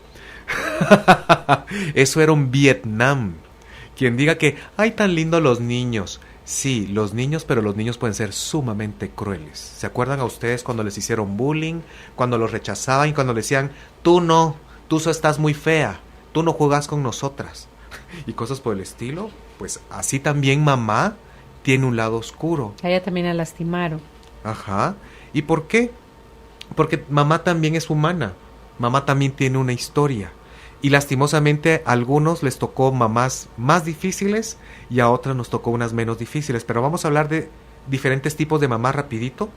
Eso era un Vietnam. Quien diga que, ¡ay, tan lindos los niños! Sí, los niños, pero los niños pueden ser sumamente crueles. ¿Se acuerdan a ustedes cuando les hicieron bullying? Cuando los rechazaban y cuando les decían, tú no, tú estás muy fea, tú no juegas con nosotras. Y cosas por el estilo. Pues así también mamá tiene un lado oscuro. A ella también la lastimaron. Ajá. ¿Y por qué? Porque mamá también es humana. Mamá también tiene una historia. Y lastimosamente a algunos les tocó mamás más difíciles y a otras nos tocó unas menos difíciles. Pero vamos a hablar de diferentes tipos de mamá rapidito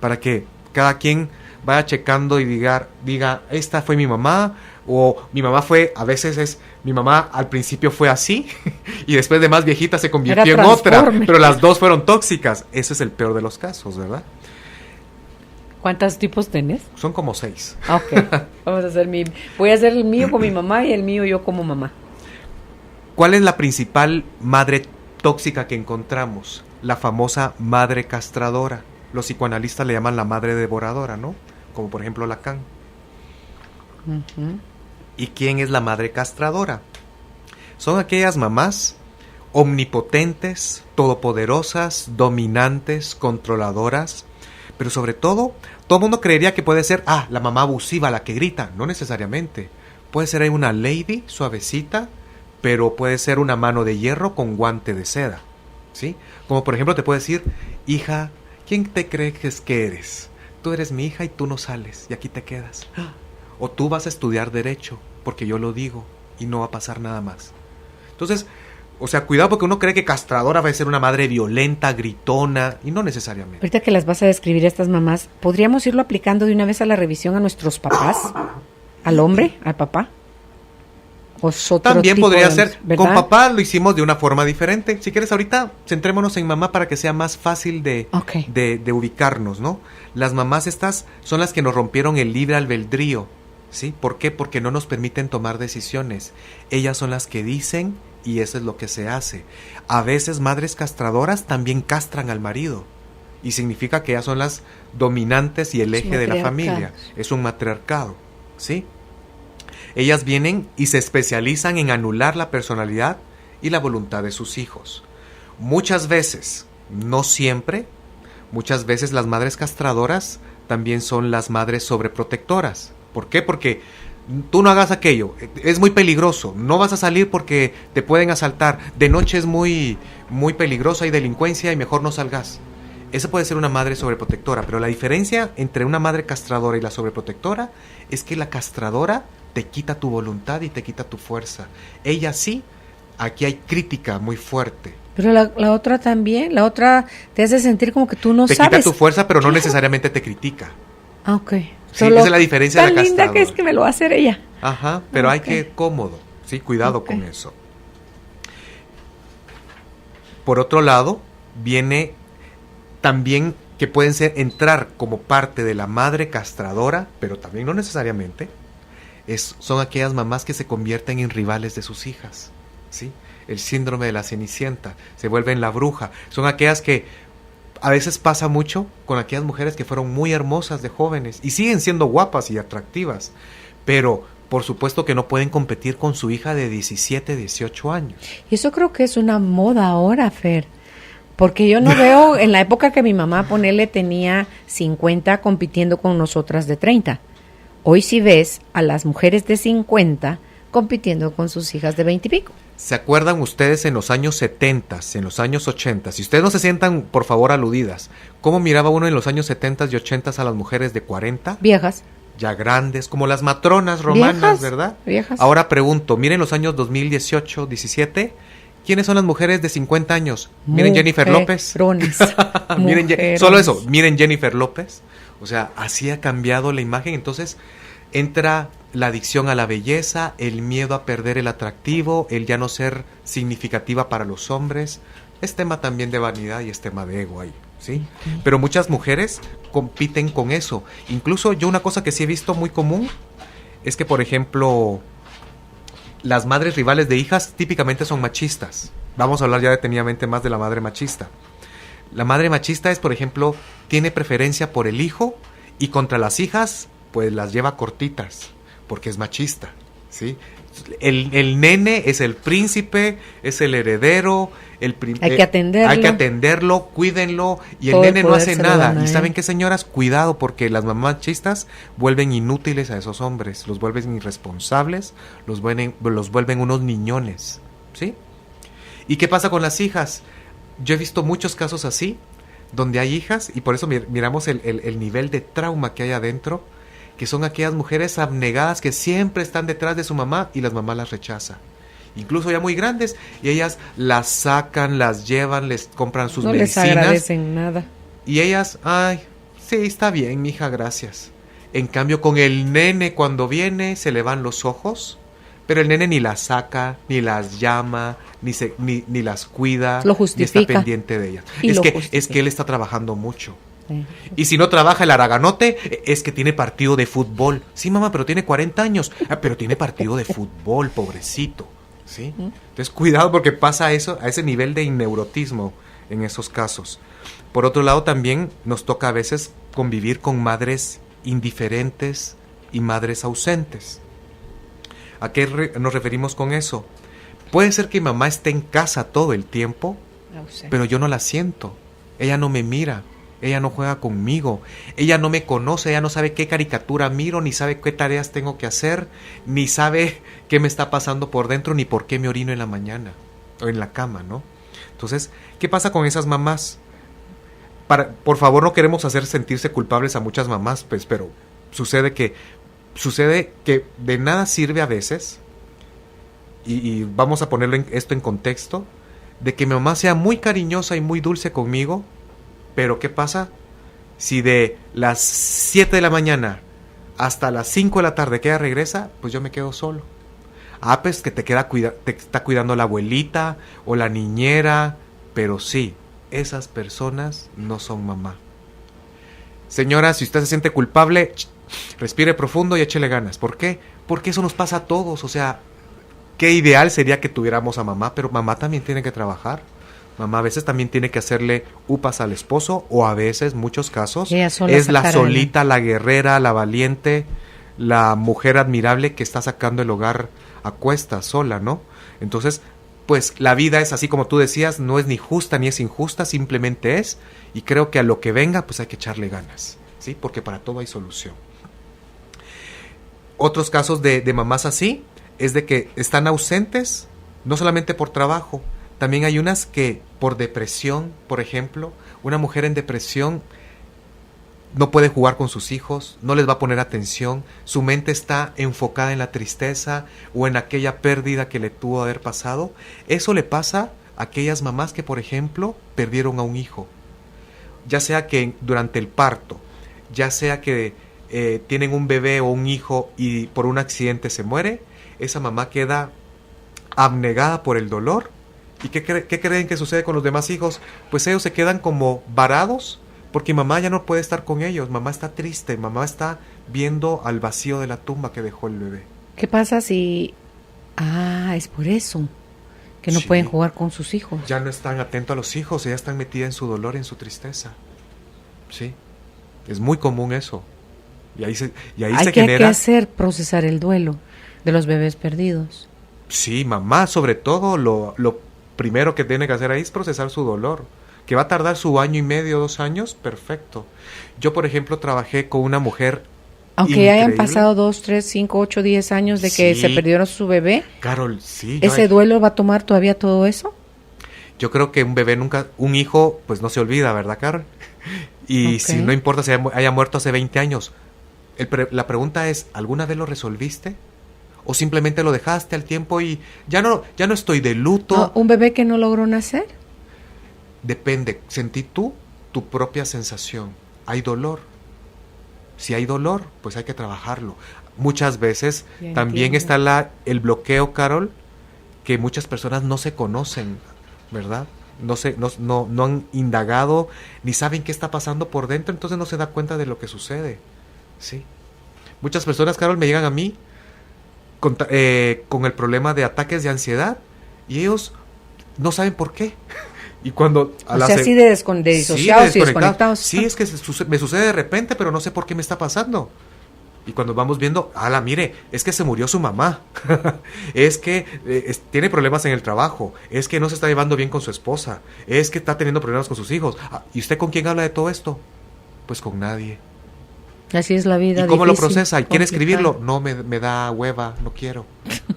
para que cada quien vaya checando y diga, esta fue mi mamá, o mi mamá fue, a veces es, mi mamá al principio fue así y después de más viejita se convirtió en otra, pero las dos fueron tóxicas. Ese es el peor de los casos, ¿verdad? ¿Cuántos tipos tenés? Son como 6. Ok, vamos a hacer voy a hacer el mío con mi mamá y el mío yo como mamá. ¿Cuál es la principal madre tóxica que encontramos? La famosa madre castradora. Los psicoanalistas le llaman la madre devoradora, ¿no? Como por ejemplo Lacan. Uh-huh. ¿Y quién es la madre castradora? Son aquellas mamás omnipotentes, todopoderosas, dominantes, controladoras, pero sobre todo el mundo creería que puede ser, la mamá abusiva, la que grita. No necesariamente. Puede ser una lady suavecita, pero puede ser una mano de hierro con guante de seda, ¿sí? Como por ejemplo te puede decir, hija, ¿quién te crees que eres? Tú eres mi hija y tú no sales y aquí te quedas. O tú vas a estudiar derecho, porque yo lo digo y no va a pasar nada más. Entonces, o sea, cuidado porque uno cree que castradora va a ser una madre violenta, gritona, y no necesariamente. Ahorita que las vas a describir estas mamás, ¿podríamos irlo aplicando de una vez a la revisión a nuestros papás? ¿Al hombre? ¿Al papá? También podría ser, ¿verdad? Con papá lo hicimos de una forma diferente. Si quieres ahorita, centrémonos en mamá para que sea más fácil de ubicarnos, ¿no? Las mamás estas son las que nos rompieron el libre albedrío, ¿sí? ¿Por qué? Porque no nos permiten tomar decisiones. Ellas son las que dicen y eso es lo que se hace. A veces madres castradoras también castran al marido y significa que ellas son las dominantes y el eje de la familia. Es un matriarcado, ¿sí? Ellas vienen y se especializan en anular la personalidad y la voluntad de sus hijos. Muchas veces, no siempre, muchas veces las madres castradoras también son las madres sobreprotectoras. ¿Por qué? Porque tú no hagas aquello, es muy peligroso, no vas a salir porque te pueden asaltar, de noche es muy, muy peligroso, hay delincuencia y mejor no salgas. Esa puede ser una madre sobreprotectora, pero la diferencia entre una madre castradora y la sobreprotectora es que la castradora te quita tu voluntad y te quita tu fuerza. Ella sí, aquí hay crítica muy fuerte. Pero la otra también, la otra te hace sentir como que tú no sabes. Te quita tu fuerza, pero no necesariamente te critica. Ah, ok. Sí, esa es la diferencia de la castradora. Tan linda que es que me lo va a hacer ella. Ajá, pero hay que ir cómodo, sí, cuidado con eso. Por otro lado, viene también que pueden entrar como parte de la madre castradora, pero también no necesariamente. Son aquellas mamás que se convierten en rivales de sus hijas, ¿sí? El síndrome de la Cenicienta, se vuelven la bruja. Son aquellas que a veces pasa mucho con aquellas mujeres que fueron muy hermosas de jóvenes y siguen siendo guapas y atractivas, pero por supuesto que no pueden competir con su hija de 17, 18 años. Y eso creo que es una moda ahora, Fer, porque yo no veo en la época que mi mamá, ponele, tenía 50 compitiendo con nosotras de 30. Hoy sí ves a las mujeres de 50 compitiendo con sus hijas de 20 y pico. ¿Se acuerdan ustedes en los años 70, en los años 80? Si ustedes no se sientan, por favor, aludidas. ¿Cómo miraba uno en los años 70 y 80 a las mujeres de 40? Viejas. Ya grandes, como las matronas romanas, ¿viejas? ¿Verdad? Viejas. Ahora pregunto, miren los años 2018, 17... ¿Quiénes son las mujeres de 50 años? Miren Jennifer López. Miren, solo eso, miren Jennifer López. O sea, así ha cambiado la imagen. Entonces, entra la adicción a la belleza, el miedo a perder el atractivo, el ya no ser significativa para los hombres. Es tema también de vanidad y es tema de ego ahí, ¿sí? Okay. Pero muchas mujeres compiten con eso. Incluso yo una cosa que sí he visto muy común es que, por ejemplo, las madres rivales de hijas típicamente son machistas. Vamos a hablar ya detenidamente más de la madre machista. La madre machista es, por ejemplo, tiene preferencia por el hijo y contra las hijas, pues las lleva cortitas, porque es machista, ¿sí? El nene es el príncipe, es el heredero, hay que atenderlo, cuídenlo, y el nene no hace nada. ¿Y saben qué, señoras? Cuidado, porque las mamás machistas vuelven inútiles a esos hombres, los vuelven irresponsables, los vuelven unos niñones, ¿sí? ¿Y qué pasa con las hijas? Yo he visto muchos casos así, donde hay hijas, y por eso miramos el nivel de trauma que hay adentro, que son aquellas mujeres abnegadas que siempre están detrás de su mamá y las mamás las rechazan. Incluso ya muy grandes, y ellas las sacan, las llevan, les compran sus medicinas. No les agradecen nada. Y ellas, ay, sí, está bien, mija, gracias. En cambio, con el nene cuando viene se le van los ojos, pero el nene ni las saca, ni las llama, ni las cuida, lo justifica, ni está pendiente de ellas. Es que él está trabajando mucho. Y si no trabaja el araganote, es que tiene partido de fútbol. Sí, mamá, pero tiene 40 años. Pero tiene partido de fútbol, pobrecito. ¿Sí? Entonces, cuidado, porque pasa eso, a ese nivel de inneurotismo en esos casos. Por otro lado, también nos toca a veces convivir con madres indiferentes y madres ausentes. ¿A qué nos referimos con eso? Puede ser que mi mamá esté en casa todo el tiempo, pero yo no la siento. Ella no me mira. Ella no juega conmigo, ella no me conoce, ella no sabe qué caricatura miro, ni sabe qué tareas tengo que hacer, ni sabe qué me está pasando por dentro, ni por qué me orino en la mañana, o en la cama, ¿no? Entonces, ¿qué pasa con esas mamás? Por favor, no queremos hacer sentirse culpables a muchas mamás, pues, pero sucede que de nada sirve a veces, y vamos a ponerlo esto en contexto, de que mi mamá sea muy cariñosa y muy dulce conmigo. Pero ¿qué pasa? Si de las 7 de la mañana hasta las 5 de la tarde que ella regresa, pues yo me quedo solo. Pues que te está cuidando la abuelita o la niñera, pero sí, esas personas no son mamá. Señora, si usted se siente culpable, respire profundo y échele ganas. ¿Por qué? Porque eso nos pasa a todos. O sea, qué ideal sería que tuviéramos a mamá, pero mamá también tiene que trabajar. Mamá a veces también tiene que hacerle upas al esposo, o a veces, muchos casos, es la solita, la guerrera, la valiente, la mujer admirable que está sacando el hogar a cuestas, sola, ¿no? Entonces, pues la vida es así como tú decías, no es ni justa ni es injusta, simplemente es, y creo que a lo que venga, pues hay que echarle ganas, ¿sí? Porque para todo hay solución. Otros casos de mamás así, es de que están ausentes, no solamente por trabajo. También hay unas que por depresión, por ejemplo, una mujer en depresión no puede jugar con sus hijos, no les va a poner atención, su mente está enfocada en la tristeza o en aquella pérdida que le tuvo haber pasado. Eso le pasa a aquellas mamás que, por ejemplo, perdieron a un hijo, ya sea que durante el parto, ya sea que tienen un bebé o un hijo y por un accidente se muere. Esa mamá queda abnegada por el dolor. ¿Y qué creen que sucede con los demás hijos? Pues ellos se quedan como varados porque mamá ya no puede estar con ellos. Mamá está triste, mamá está viendo al vacío de la tumba que dejó el bebé. ¿Qué pasa si... es por eso que no pueden jugar con sus hijos? Ya no están atentos a los hijos, ellas están metidas en su dolor, en su tristeza. Sí, es muy común eso. Y ahí se genera... Hay que hacer procesar el duelo de los bebés perdidos. Sí, mamá, sobre todo, lo primero que tiene que hacer ahí es procesar su dolor. Que va a tardar su 1 año y medio, 2 años, perfecto. Yo, por ejemplo, trabajé con una mujer aunque increíble. Hayan pasado 2, 3, 5, 8, 10 años de que se perdieron su bebé. Carol, sí. ¿Ese duelo va a tomar todavía todo eso? Yo creo que un hijo, pues no se olvida, ¿verdad, Carol? Y si no importa si haya muerto hace 20 años. La pregunta es, ¿alguna vez lo resolviste? ¿O simplemente lo dejaste al tiempo y ya no estoy de luto? No, ¿un bebé que no logró nacer? Depende, sentí tu propia sensación. Hay dolor. Si hay dolor, pues hay que trabajarlo. muchas veces también está el bloqueo, Carol, que muchas personas no se conocen, ¿verdad? No han indagado, ni saben qué está pasando por dentro, entonces no se da cuenta de lo que sucede, ¿sí? Muchas personas, Carol, me llegan a mí con el problema de ataques de ansiedad y ellos no saben por qué. Y cuando así de disociados y desconectados. Sí, es que me sucede de repente, pero no sé por qué me está pasando. Y cuando vamos viendo, mire, es que se murió su mamá, es que tiene problemas en el trabajo, es que no se está llevando bien con su esposa, es que está teniendo problemas con sus hijos. ¿Y usted con quién habla de todo esto? Pues con nadie. Así es la vida. ¿Y cómo difícil, lo procesa? ¿Y quiere complicado? escribirlo? No, me da hueva, no quiero.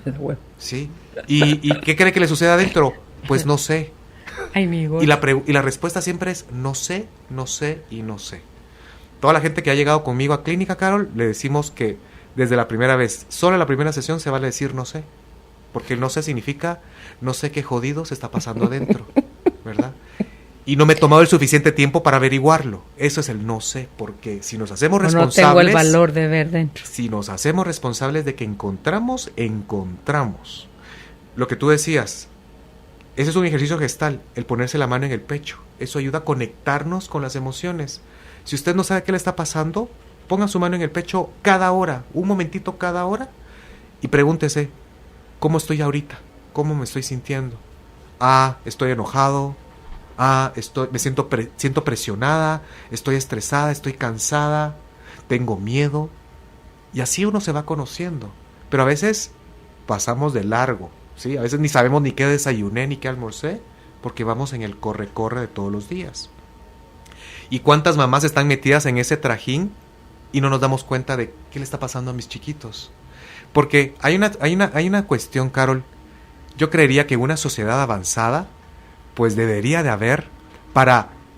Me da hueva. Sí. ¿Y qué cree que le sucede adentro? Pues no sé. Ay, mi God. Y la respuesta siempre es no sé, no sé y no sé. Toda la gente que ha llegado conmigo a clínica, Carol, le decimos que desde la primera vez, solo en la primera sesión se vale decir no sé. Porque no sé significa no sé qué jodido se está pasando adentro, ¿verdad? Y no me he tomado el suficiente tiempo para averiguarlo. Eso es el no sé, porque si nos hacemos responsables... No tengo el valor de ver dentro. Si nos hacemos responsables de que encontramos. Lo que tú decías, ese es un ejercicio gestal, el ponerse la mano en el pecho. Eso ayuda a conectarnos con las emociones. Si usted no sabe qué le está pasando, ponga su mano en el pecho cada hora, un momentito cada hora, y pregúntese, ¿cómo estoy ahorita? ¿Cómo me estoy sintiendo? Estoy enojado. Siento presionada, estoy estresada, estoy cansada, tengo miedo. Y así uno se va conociendo. Pero a veces pasamos de largo, ¿sí? A veces ni sabemos ni qué desayuné ni qué almorcé, porque vamos en el corre-corre de todos los días. ¿Y cuántas mamás están metidas en ese trajín y no nos damos cuenta de qué le está pasando a mis chiquitos? Porque hay una cuestión, Carol. Yo creería que en una sociedad avanzada, pues debería de haber,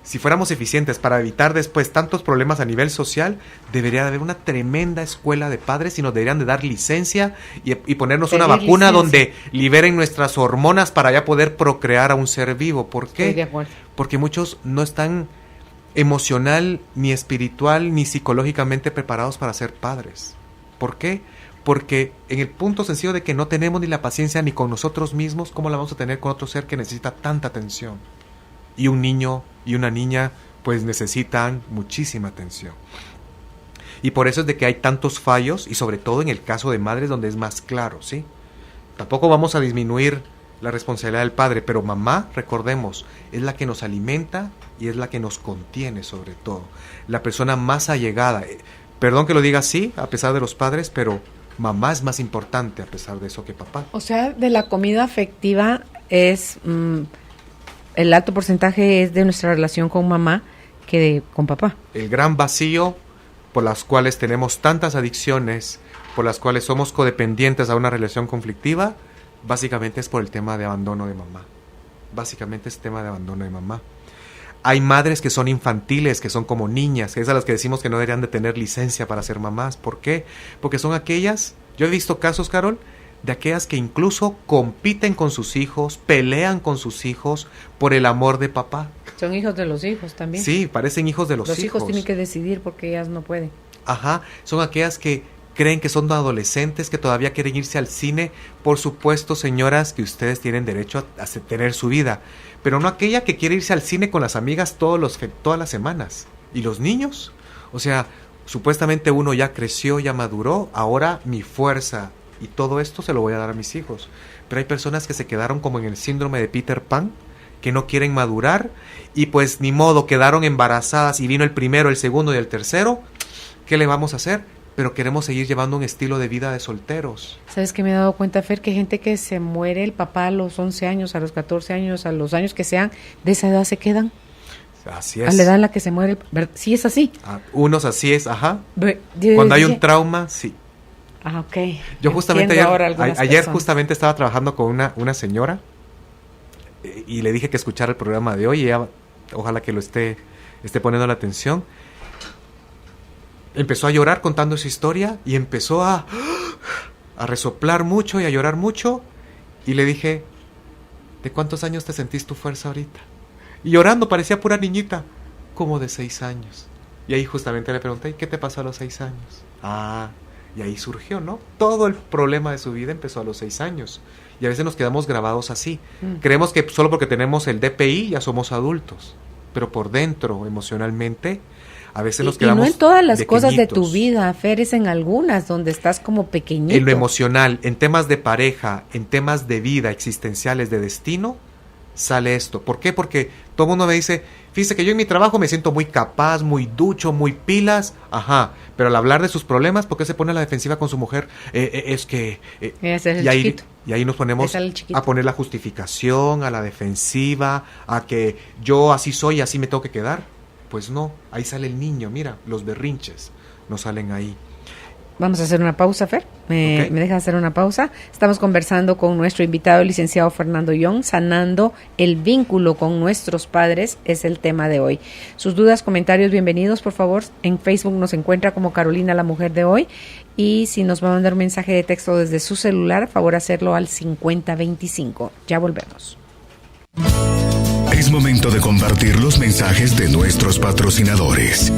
si fuéramos eficientes, para evitar después tantos problemas a nivel social, debería de haber una tremenda escuela de padres y nos deberían de dar licencia y ponernos una vacuna donde liberen nuestras hormonas para ya poder procrear a un ser vivo. ¿Por qué? Estoy de acuerdo. Porque muchos no están emocional, ni espiritual, ni psicológicamente preparados para ser padres. ¿Por qué? Porque en el punto sencillo de que no tenemos ni la paciencia ni con nosotros mismos, ¿cómo la vamos a tener con otro ser que necesita tanta atención? Y un niño y una niña pues necesitan muchísima atención. Y por eso es de que hay tantos fallos, y sobre todo en el caso de madres donde es más claro, ¿sí? Tampoco vamos a disminuir la responsabilidad del padre, pero mamá, recordemos, es la que nos alimenta y es la que nos contiene sobre todo. La persona más allegada, perdón que lo diga así, a pesar de los padres, pero mamá es más importante a pesar de eso que papá. O sea, de la comida afectiva es... el alto porcentaje es de nuestra relación con mamá que con papá. El gran vacío por las cuales tenemos tantas adicciones, por las cuales somos codependientes a una relación conflictiva, básicamente es por el tema de abandono de mamá. Básicamente es tema de abandono de mamá. Hay madres que son infantiles, que son como niñas, que es a las que decimos que no deberían de tener licencia para ser mamás. ¿Por qué? Porque son aquellas, yo he visto casos, Carol, de aquellas que incluso compiten con sus hijos, pelean con sus hijos por el amor de papá. Son hijos de los hijos también. Sí, parecen hijos de los hijos. Los hijos tienen que decidir porque ellas no pueden. Ajá, son aquellas que creen que son adolescentes, que todavía quieren irse al cine. Por supuesto, señoras, que ustedes tienen derecho a tener su vida, pero no aquella que quiere irse al cine con las amigas todas las semanas. ¿Y los niños? O sea, supuestamente uno ya creció, ya maduró, ahora mi fuerza y todo esto se lo voy a dar a mis hijos. Pero hay personas que se quedaron como en el síndrome de Peter Pan, que no quieren madurar y pues ni modo, quedaron embarazadas y vino el primero, el segundo y el tercero. ¿Qué le vamos a hacer? Pero queremos seguir llevando un estilo de vida de solteros. ¿Sabes qué me he dado cuenta, Fer? Que hay gente que se muere el papá a los 11 años, a los 14 años, a los años que sean, de esa edad se quedan. Así es. A la edad en la que se muere. Sí, es así. Unos así es, ajá. Cuando hay un trauma, sí. Ok. Yo justamente ayer justamente estaba trabajando con una señora y le dije que escuchara el programa de hoy y ella, ojalá que lo esté poniendo la atención. Empezó a llorar contando su historia y empezó a resoplar mucho y a llorar mucho. Y le dije, ¿de cuántos años te sentís tu fuerza ahorita? Y llorando, parecía pura niñita, como de 6 años. Y ahí justamente le pregunté, ¿qué te pasó a los 6 años? Y ahí surgió, ¿no? Todo el problema de su vida empezó a los 6 años. Y a veces nos quedamos grabados así. Creemos que solo porque tenemos el DPI ya somos adultos. Pero por dentro, emocionalmente, a veces nos quedamos y no en todas las cosas de tu pequeñitos. vida, Fer, es en algunas donde estás como pequeñito. En lo emocional, en temas de pareja, en temas de vida, existenciales, de destino, sale esto. ¿Por qué? Porque todo el mundo me dice, fíjese que yo en mi trabajo me siento muy capaz, muy ducho, muy pilas, ajá, pero al hablar de sus problemas, ¿por qué se pone a la defensiva con su mujer? Es que... Ese es el y ahí, chiquito. y ahí nos ponemos Ese es el chiquito. a poner la justificación, a la defensiva, a que yo así soy, así me tengo que quedar. Pues no, ahí sale el niño, mira, los berrinches no salen ahí. Vamos a hacer una pausa, Fer. ¿Me Ok. dejas hacer una pausa? Estamos conversando con nuestro invitado, el licenciado Fernando Young, sanando el vínculo con nuestros padres, es el tema de hoy. Sus dudas, comentarios, bienvenidos, por favor. En Facebook nos encuentra como Carolina, la mujer de hoy. Y si nos va a mandar un mensaje de texto desde su celular, favor hacerlo al 5025. Ya volvemos. Es momento de compartir los mensajes de nuestros patrocinadores.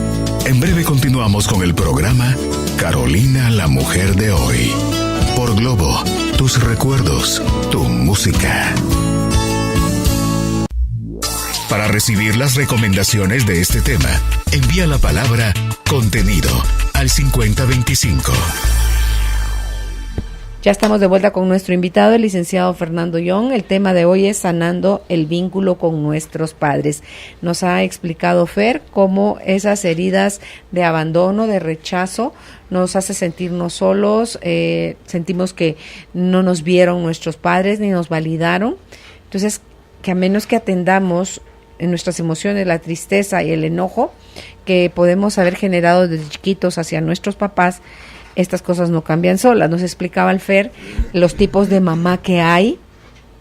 En breve continuamos con el programa Carolina, la mujer de hoy. Por Globo, tus recuerdos, tu música. Para recibir las recomendaciones de este tema, envía la palabra contenido al 5025. Ya estamos de vuelta con nuestro invitado, el licenciado Fernando Young. El tema de hoy es sanando el vínculo con nuestros padres. Nos ha explicado Fer cómo esas heridas de abandono, de rechazo, nos hace sentirnos solos, sentimos que no nos vieron nuestros padres ni nos validaron. Entonces, que a menos que atendamos en nuestras emociones la tristeza y el enojo que podemos haber generado desde chiquitos hacia nuestros papás, estas cosas no cambian solas. Nos explicaba el Fer los tipos de mamá que hay,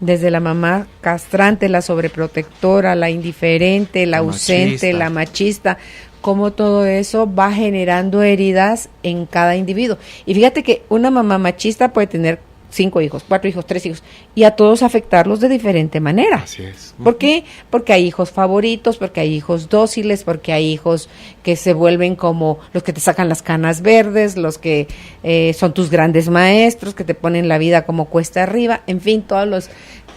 desde la mamá castrante, la sobreprotectora, la indiferente, la ausente, machista. la machista, cómo todo eso va generando heridas en cada individuo. Y fíjate que una mamá machista puede tener 5 hijos, 4 hijos, 3 hijos, y a todos afectarlos de diferente manera. Así es. ¿Por qué? Porque hay hijos favoritos, porque hay hijos dóciles, porque hay hijos que se vuelven como los que te sacan las canas verdes, los que son tus grandes maestros, que te ponen la vida como cuesta arriba, en fin, todas las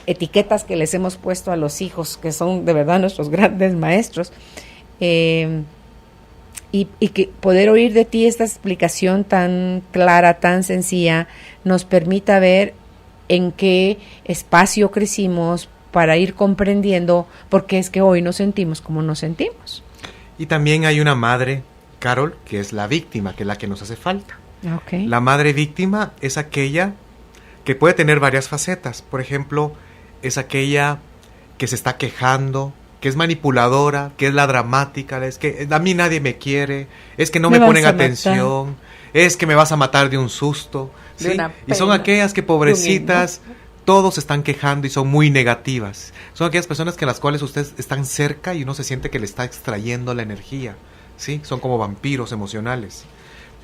etiquetas que les hemos puesto a los hijos, que son de verdad nuestros grandes maestros. Y que poder oír de ti esta explicación tan clara, tan sencilla, nos permita ver en qué espacio crecimos para ir comprendiendo por qué es que hoy nos sentimos como nos sentimos. Y también hay una madre, Carol, que es la víctima, que es la que nos hace falta. Okay. La madre víctima es aquella que puede tener varias facetas. Por ejemplo, es aquella que se está quejando, que es manipuladora, que es la dramática, es que a mí nadie me quiere, es que no me ponen atención, es que me vas a matar de un susto, ¿sí? Y son aquellas que pobrecitas, todos se están quejando y son muy negativas. Son aquellas personas que las cuales ustedes están cerca y uno se siente que le está extrayendo la energía, ¿sí? Son como vampiros emocionales.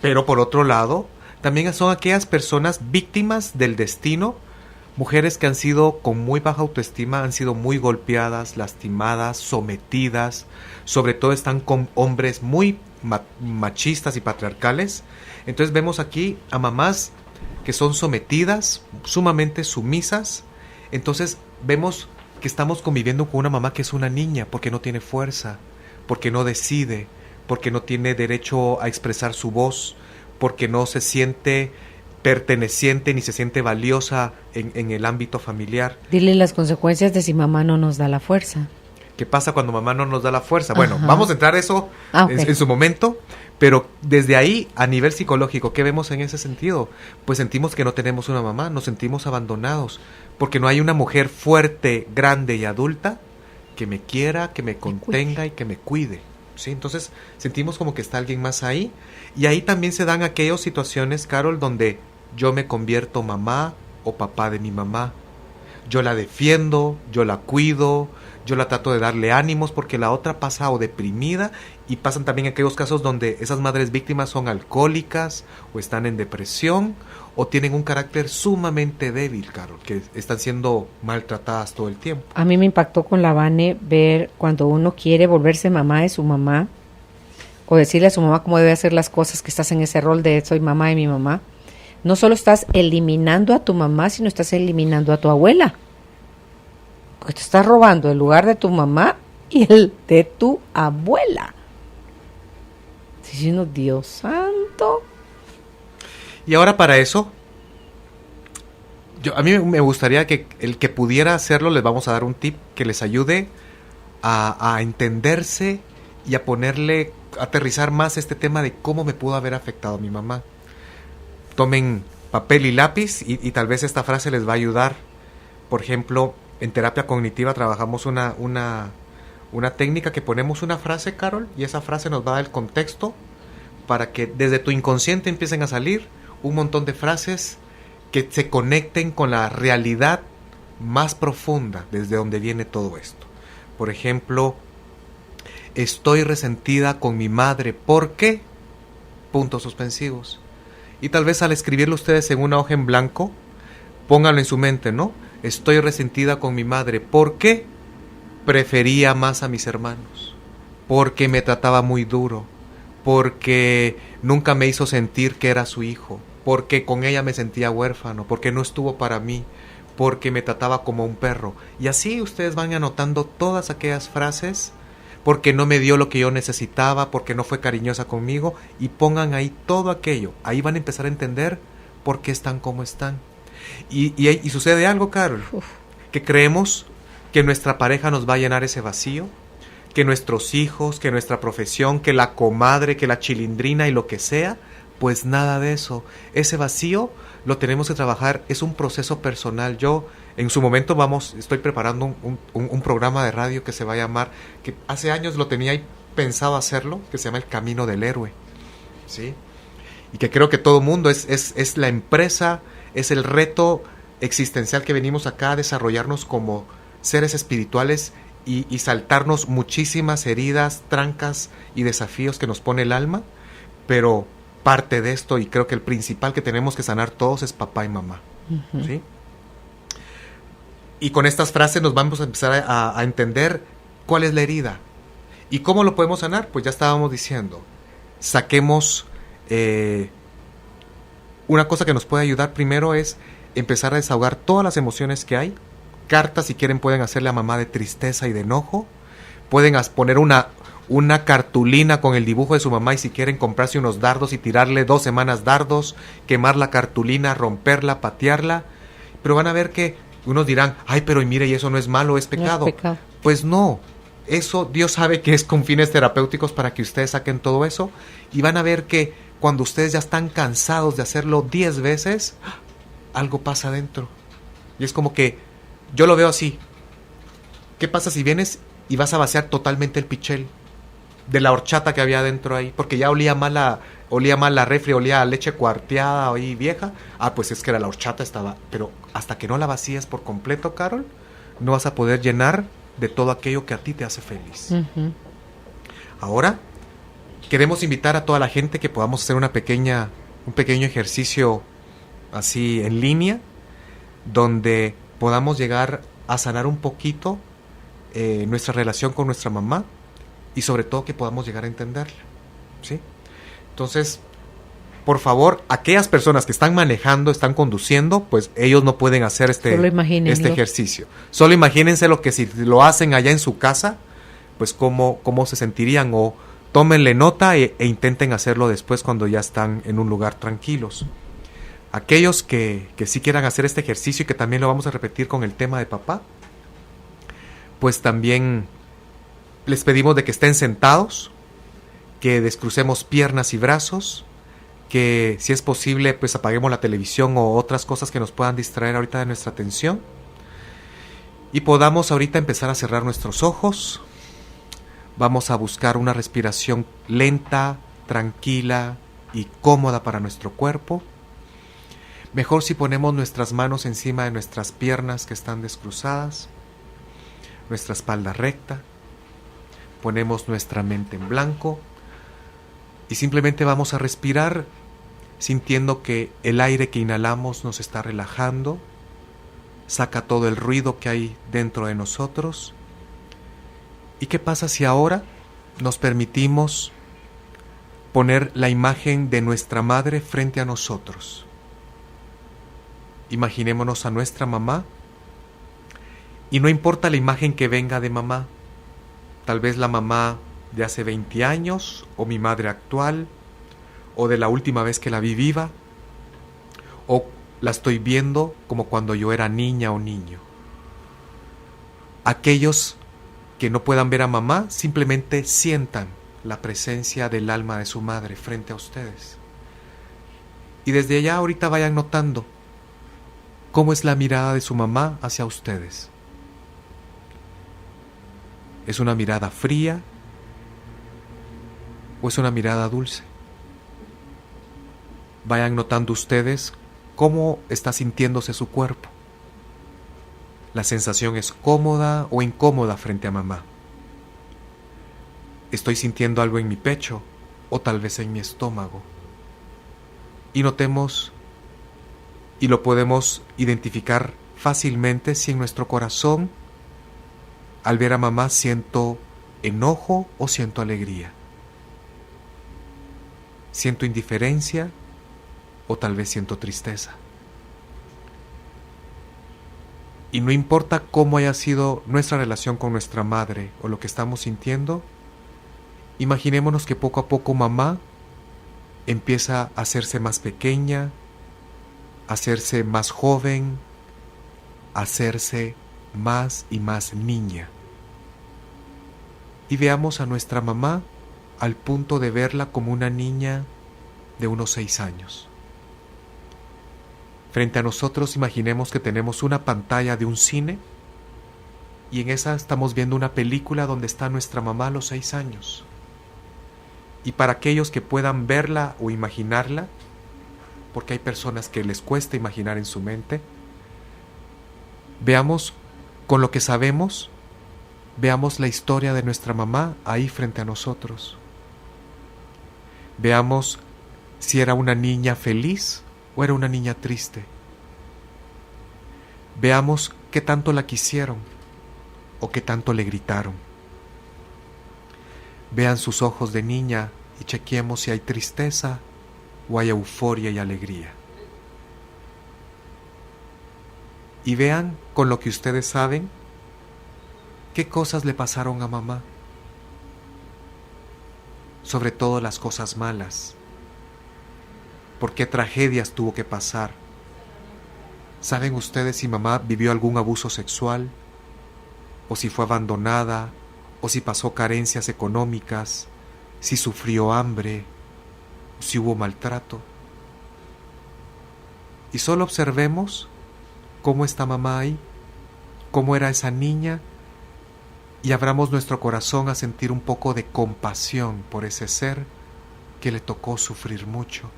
Pero por otro lado, también son aquellas personas víctimas del destino, mujeres que han sido con muy baja autoestima, han sido muy golpeadas, lastimadas, sometidas, sobre todo están con hombres muy machistas y patriarcales. Entonces vemos aquí a mamás que son sometidas, sumamente sumisas. Entonces vemos que estamos conviviendo con una mamá que es una niña porque no tiene fuerza, porque no decide, porque no tiene derecho a expresar su voz, porque no se siente perteneciente ni se siente valiosa en el ámbito familiar. Dile las consecuencias de si mamá no nos da la fuerza. ¿Qué pasa cuando mamá no nos da la fuerza? Bueno, vamos a entrar a eso en su momento, pero desde ahí, a nivel psicológico, ¿qué vemos en ese sentido? Pues sentimos que no tenemos una mamá, nos sentimos abandonados, porque no hay una mujer fuerte, grande y adulta que me quiera, que me contenga y que me cuide. ¿Sí? Entonces sentimos como que está alguien más ahí, y ahí también se dan aquellas situaciones, Carol, donde yo me convierto mamá o papá de mi mamá. Yo la defiendo, yo la cuido, yo la trato de darle ánimos porque la otra pasa o deprimida, y pasan también aquellos casos donde esas madres víctimas son alcohólicas o están en depresión o tienen un carácter sumamente débil, Carol, que están siendo maltratadas todo el tiempo. A mí me impactó con la Vane ver cuando uno quiere volverse mamá de su mamá, o decirle a su mamá cómo debe hacer las cosas, que estás en ese rol de soy mamá de mi mamá, no solo estás eliminando a tu mamá, sino estás eliminando a tu abuela. Porque te estás robando el lugar de tu mamá y el de tu abuela. Diciendo, Dios santo. Y ahora para eso, a mí me gustaría que el que pudiera hacerlo, les vamos a dar un tip que les ayude a entenderse y a aterrizar más este tema de cómo me pudo haber afectado a mi mamá. Tomen papel y lápiz y tal vez esta frase les va a ayudar. Por ejemplo, en terapia cognitiva trabajamos una técnica que ponemos una frase, Carol, y esa frase nos va a dar el contexto para que desde tu inconsciente empiecen a salir un montón de frases que se conecten con la realidad más profunda desde donde viene todo esto. Por ejemplo, estoy resentida con mi madre porque... puntos suspensivos. Y tal vez al escribirlo ustedes en una hoja en blanco, pónganlo en su mente, ¿no? Estoy resentida con mi madre porque prefería más a mis hermanos, porque me trataba muy duro, porque nunca me hizo sentir que era su hijo, porque con ella me sentía huérfano, porque no estuvo para mí, porque me trataba como un perro. Y así ustedes van anotando todas aquellas frases, porque no me dio lo que yo necesitaba, porque no fue cariñosa conmigo, y pongan ahí todo aquello. Ahí van a empezar a entender por qué están como están. Y sucede algo, Carol, que creemos que nuestra pareja nos va a llenar ese vacío, que nuestros hijos, que nuestra profesión, que la comadre, que la chilindrina y lo que sea. Pues nada de eso. Ese vacío lo tenemos que trabajar, es un proceso personal. Yo en su momento estoy preparando un programa de radio que se va a llamar, que hace años lo tenía y pensado hacerlo, que se llama El Camino del Héroe, ¿sí? Y que creo que todo mundo es la empresa, es el reto existencial que venimos acá a desarrollarnos como seres espirituales y saltarnos muchísimas heridas, trancas y desafíos que nos pone el alma, pero parte de esto, y creo que el principal que tenemos que sanar todos es papá y mamá. Uh-huh. ¿Sí? Y con estas frases nos vamos a empezar a entender cuál es la herida. ¿Y cómo lo podemos sanar? Pues ya estábamos diciendo, saquemos una cosa que nos puede ayudar primero es empezar a desahogar todas las emociones que hay. Cartas, si quieren, pueden hacerle a mamá de tristeza y de enojo. Pueden poner una cartulina con el dibujo de su mamá y si quieren comprarse unos dardos y tirarle 2 semanas dardos, quemar la cartulina, romperla, patearla. Pero van a ver que unos dirán, ay, pero mire, y eso no es malo, es pecado. No es pecado. Pues no, eso Dios sabe que es con fines terapéuticos para que ustedes saquen todo eso, y van a ver que cuando ustedes ya están cansados de hacerlo 10 veces, algo pasa adentro. Y es como que, yo lo veo así. ¿Qué pasa si vienes y vas a vaciar totalmente el pichel de la horchata que había dentro ahí? Porque ya olía mal la refri, olía a leche cuarteada y vieja. Ah, pues es que la horchata estaba... Pero hasta que no la vacíes por completo, Carol, no vas a poder llenar de todo aquello que a ti te hace feliz. Uh-huh. Ahora, queremos invitar a toda la gente que podamos hacer un pequeño ejercicio así en línea, donde podamos llegar a sanar un poquito nuestra relación con nuestra mamá, y sobre todo que podamos llegar a entenderla, ¿sí? Entonces, por favor, aquellas personas que están manejando, están conduciendo, pues ellos no pueden hacer este ejercicio. Solo imagínense lo que si lo hacen allá en su casa, pues cómo se sentirían, o tómenle nota e intenten hacerlo después cuando ya están en un lugar tranquilos. Aquellos que sí quieran hacer este ejercicio y que también lo vamos a repetir con el tema de papá, pues también les pedimos de que estén sentados, que descrucemos piernas y brazos, que si es posible pues apaguemos la televisión o otras cosas que nos puedan distraer ahorita de nuestra atención, y podamos ahorita empezar a cerrar nuestros ojos. Vamos a buscar una respiración lenta, tranquila y cómoda para nuestro cuerpo. Mejor si ponemos nuestras manos encima de nuestras piernas que están descruzadas, nuestra espalda recta, ponemos nuestra mente en blanco y simplemente vamos a respirar sintiendo que el aire que inhalamos nos está relajando, saca todo el ruido que hay dentro de nosotros. ¿Y qué pasa si ahora nos permitimos poner la imagen de nuestra madre frente a nosotros. Imaginémonos a nuestra mamá y no importa la imagen que venga de mamá, tal vez la mamá de hace 20 años o mi madre actual o de la última vez que la vi viva o la estoy viendo como cuando yo era niña o niño. Aquellos que no puedan ver a mamá simplemente sientan la presencia del alma de su madre frente a ustedes. Y desde allá ahorita vayan notando cómo es la mirada de su mamá hacia ustedes. ¿Es una mirada fría o es una mirada dulce? Vayan notando ustedes cómo está sintiéndose su cuerpo. ¿La sensación es cómoda o incómoda frente a mamá? ¿Estoy sintiendo algo en mi pecho o tal vez en mi estómago? Y notemos, y lo podemos identificar fácilmente si en nuestro corazón, al ver a mamá, siento enojo o siento alegría. ¿Siento indiferencia o tal vez siento tristeza? Y no importa cómo haya sido nuestra relación con nuestra madre o lo que estamos sintiendo, imaginémonos que poco a poco mamá empieza a hacerse más pequeña, a hacerse más joven, a hacerse más y más niña. Y veamos a nuestra mamá al punto de verla como una niña de unos 6 años. Frente a nosotros imaginemos que tenemos una pantalla de un cine y en esa estamos viendo una película donde está nuestra mamá a los 6 años. Y para aquellos que puedan verla o imaginarla, porque hay personas que les cuesta imaginar en su mente, veamos con lo que sabemos, veamos la historia de nuestra mamá ahí frente a nosotros. Veamos si era una niña feliz o era una niña triste. Veamos qué tanto la quisieron o qué tanto le gritaron. Vean sus ojos de niña y chequeemos si hay tristeza o hay euforia y alegría. Y vean con lo que ustedes saben qué cosas le pasaron a mamá. Sobre todo las cosas malas. ¿Por qué tragedias tuvo que pasar? ¿Saben ustedes si mamá vivió algún abuso sexual? ¿O si fue abandonada? ¿O si pasó carencias económicas? ¿Si sufrió hambre? ¿O si hubo maltrato? Y solo observemos cómo está mamá ahí, cómo era esa niña, y abramos nuestro corazón a sentir un poco de compasión por ese ser que le tocó sufrir mucho.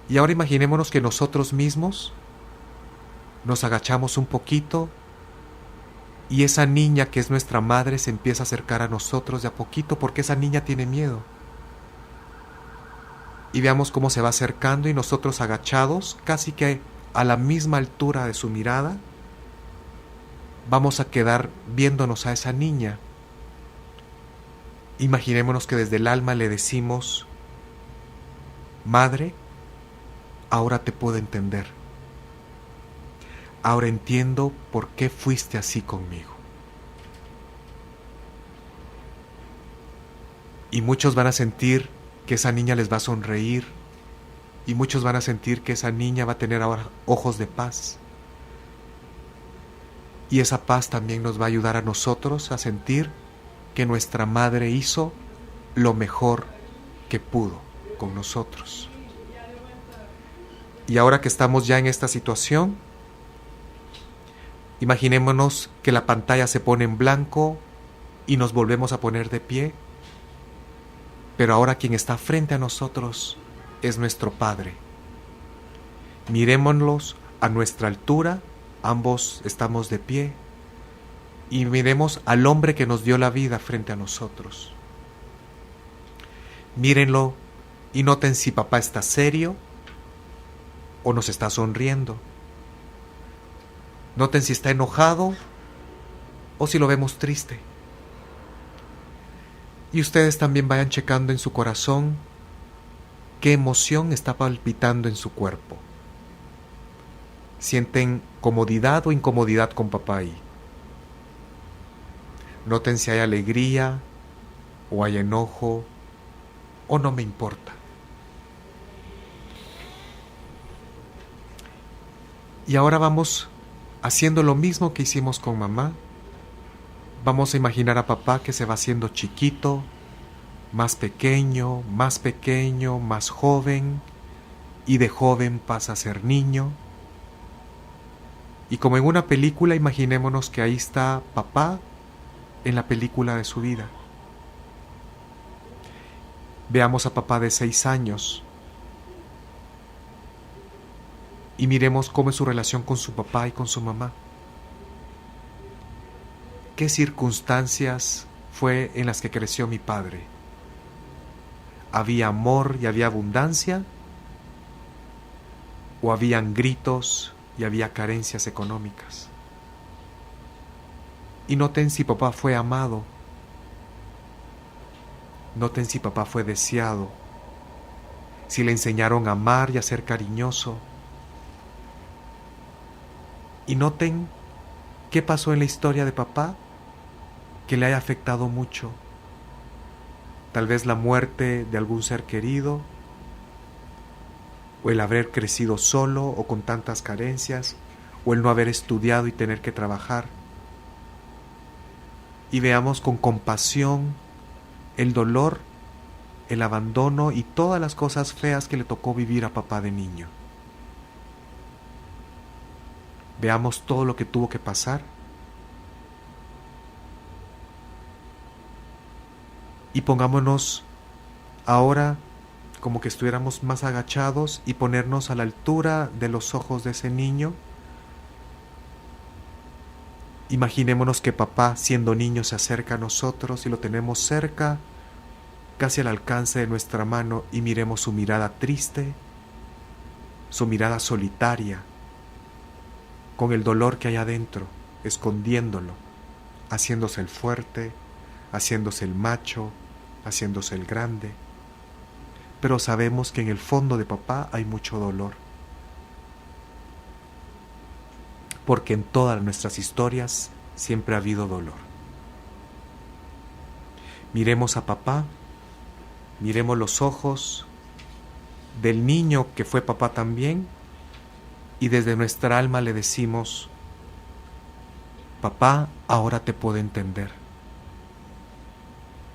Y ahora imaginémonos que nosotros mismos nos agachamos un poquito y esa niña que es nuestra madre se empieza a acercar a nosotros de a poquito porque esa niña tiene miedo. Y veamos cómo se va acercando y nosotros agachados, casi que a la misma altura de su mirada, vamos a quedar viéndonos a esa niña. Imaginémonos que desde el alma le decimos: Madre, ahora te puedo entender. Ahora entiendo por qué fuiste así conmigo. Y muchos van a sentir que esa niña les va a sonreír. Y muchos van a sentir que esa niña va a tener ahora ojos de paz. Y esa paz también nos va a ayudar a nosotros a sentir que nuestra madre hizo lo mejor que pudo con nosotros. Y ahora que estamos ya en esta situación, imaginémonos que la pantalla se pone en blanco y nos volvemos a poner de pie, pero ahora quien está frente a nosotros es nuestro Padre. Mirémoslos a nuestra altura, ambos estamos de pie, y miremos al hombre que nos dio la vida frente a nosotros. Mírenlo y noten si papá está serio o nos está sonriendo. Noten si está enojado o si lo vemos triste. Y ustedes también vayan checando en su corazón qué emoción está palpitando en su cuerpo. ¿Sienten comodidad o incomodidad con papá ahí? Noten si hay alegría o hay enojo o no me importa. Y ahora vamos haciendo lo mismo que hicimos con mamá. Vamos a imaginar a papá que se va haciendo chiquito, más pequeño, más joven, y de joven pasa a ser niño. Y como en una película, imaginémonos que ahí está papá en la película de su vida. Veamos a papá de 6 años y miremos cómo es su relación con su papá y con su mamá. ¿Qué circunstancias fue en las que creció mi padre? ¿Había amor y había abundancia? ¿O habían gritos y había carencias económicas? Y noten si papá fue amado. Noten si papá fue deseado. Si le enseñaron a amar y a ser cariñoso. Y noten qué pasó en la historia de papá que le haya afectado mucho. Tal vez la muerte de algún ser querido, o el haber crecido solo o con tantas carencias, o el no haber estudiado y tener que trabajar. Y veamos con compasión el dolor, el abandono y todas las cosas feas que le tocó vivir a papá de niño. Veamos todo lo que tuvo que pasar. Y pongámonos ahora como que estuviéramos más agachados y ponernos a la altura de los ojos de ese niño. Imaginémonos que papá, siendo niño, se acerca a nosotros y lo tenemos cerca, casi al alcance de nuestra mano, y miremos su mirada triste, su mirada solitaria, con el dolor que hay adentro, escondiéndolo, haciéndose el fuerte, haciéndose el macho, haciéndose el grande. Pero sabemos que en el fondo de papá hay mucho dolor. Porque en todas nuestras historias siempre ha habido dolor. Miremos a papá, miremos los ojos del niño que fue papá también, y desde nuestra alma le decimos: papá, ahora te puedo entender.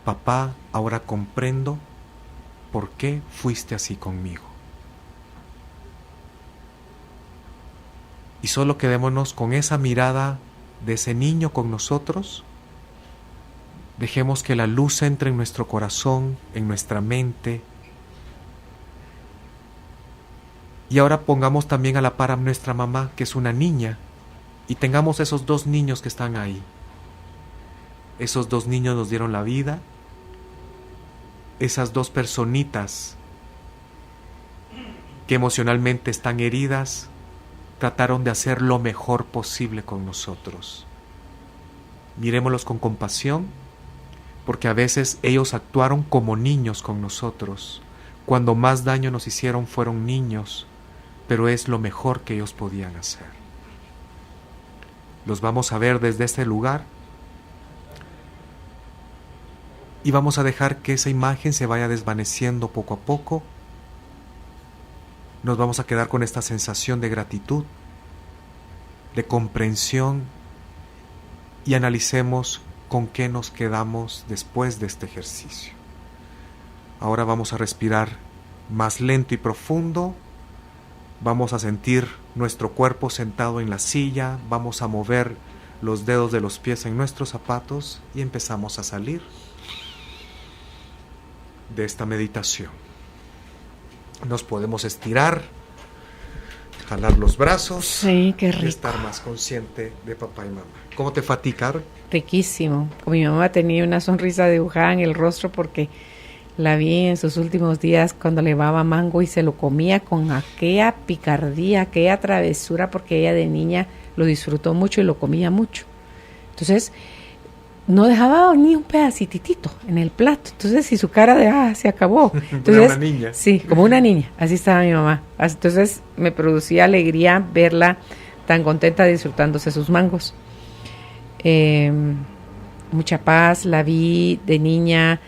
Papá, ahora comprendo por qué fuiste así conmigo. Y solo quedémonos con esa mirada de ese niño con nosotros. Dejemos que la luz entre en nuestro corazón, en nuestra mente. Y ahora pongamos también a la par a nuestra mamá, que es una niña, y tengamos esos 2 niños que están ahí. Esos 2 niños nos dieron la vida. Esas 2 personitas que emocionalmente están heridas, trataron de hacer lo mejor posible con nosotros. Mirémoslos con compasión, porque a veces ellos actuaron como niños con nosotros. Cuando más daño nos hicieron fueron niños, pero es lo mejor que ellos podían hacer. Los vamos a ver desde este lugar y vamos a dejar que esa imagen se vaya desvaneciendo poco a poco. Nos vamos a quedar con esta sensación de gratitud, de comprensión, y analicemos con qué nos quedamos después de este ejercicio. Ahora vamos a respirar más lento y profundo. Vamos a sentir nuestro cuerpo sentado en la silla. Vamos a mover los dedos de los pies en nuestros zapatos y empezamos a salir de esta meditación. Nos podemos estirar, jalar los brazos. Sí, qué rico. Y estar más consciente de papá y mamá. ¿Cómo te fue a ti, Carol? Riquísimo. Con mi mamá tenía una sonrisa dibujada en el rostro porque la vi en sus últimos días cuando le llevaba mango y se lo comía con aquella picardía, aquella travesura, porque ella de niña lo disfrutó mucho y lo comía mucho. Entonces, no dejaba ni un pedacitito en el plato. Entonces, si su cara de, se acabó. Entonces, era una niña. Sí, como una niña. Así estaba mi mamá. Entonces, me producía alegría verla tan contenta disfrutándose sus mangos. Mucha paz, la vi de niña,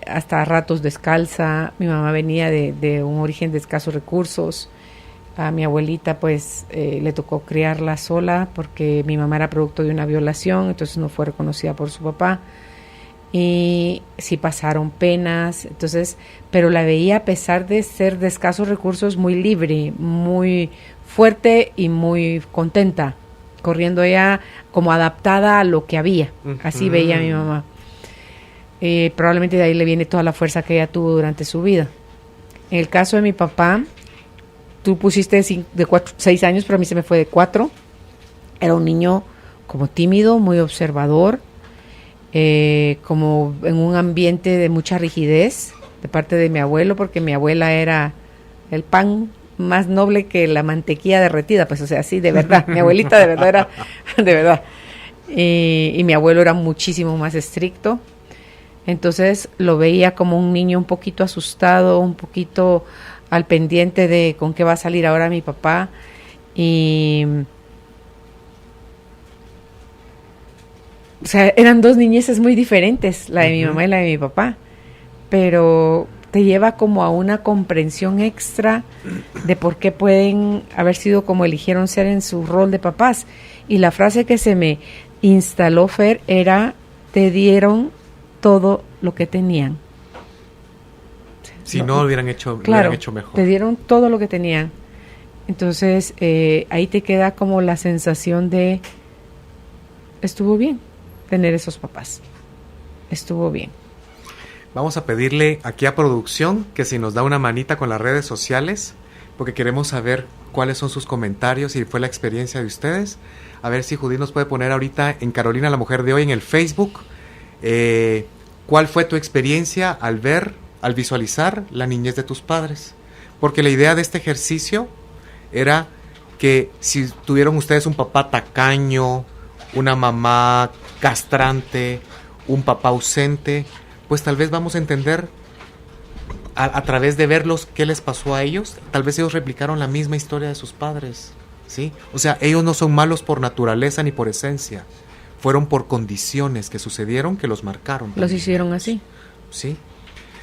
hasta ratos descalza. Mi mamá venía de un origen de escasos recursos. A mi abuelita pues le tocó criarla sola porque mi mamá era producto de una violación, entonces no fue reconocida por su papá y sí pasaron penas, entonces, pero la veía, a pesar de ser de escasos recursos, muy libre, muy fuerte y muy contenta, corriendo ella como adaptada a lo que había. Así veía a mi mamá. Probablemente de ahí le viene toda la fuerza que ella tuvo durante su vida. En el caso de mi papá, tú pusiste de 6 años, pero a mí se me fue de 4. Era un niño como tímido, muy observador, como en un ambiente de mucha rigidez de parte de mi abuelo, porque mi abuela era el pan más noble que la mantequilla derretida, pues o sea, sí, de verdad. Mi abuelita de verdad era, de verdad. Y mi abuelo era muchísimo más estricto. Entonces lo veía como un niño un poquito asustado, un poquito al pendiente de con qué va a salir ahora mi papá. Y o sea, eran dos niñeces muy diferentes, la de mi mamá y la de mi papá, pero te lleva como a una comprensión extra de por qué pueden haber sido como eligieron ser en su rol de papás. Y la frase que se me instaló, Fer, era: te dieron todo lo que tenían. Si no lo hubieran hecho, claro, lo hubieran hecho mejor. Te dieron todo lo que tenían. Entonces, ahí te queda como la sensación de: estuvo bien tener esos papás. Estuvo bien. Vamos a pedirle aquí a producción que si nos da una manita con las redes sociales, porque queremos saber cuáles son sus comentarios y fue la experiencia de ustedes. A ver si Judith nos puede poner ahorita en Carolina la Mujer de Hoy en el Facebook. ¿Cuál fue tu experiencia al visualizar la niñez de tus padres? Porque la idea de este ejercicio era que si tuvieron ustedes un papá tacaño, una mamá castrante, un papá ausente, pues tal vez vamos a entender a través de verlos qué les pasó a ellos. Tal vez ellos replicaron la misma historia de sus padres, ¿sí? O sea, ellos no son malos por naturaleza ni por esencia. Fueron por condiciones que sucedieron que los marcaron. Los hicieron así. Sí.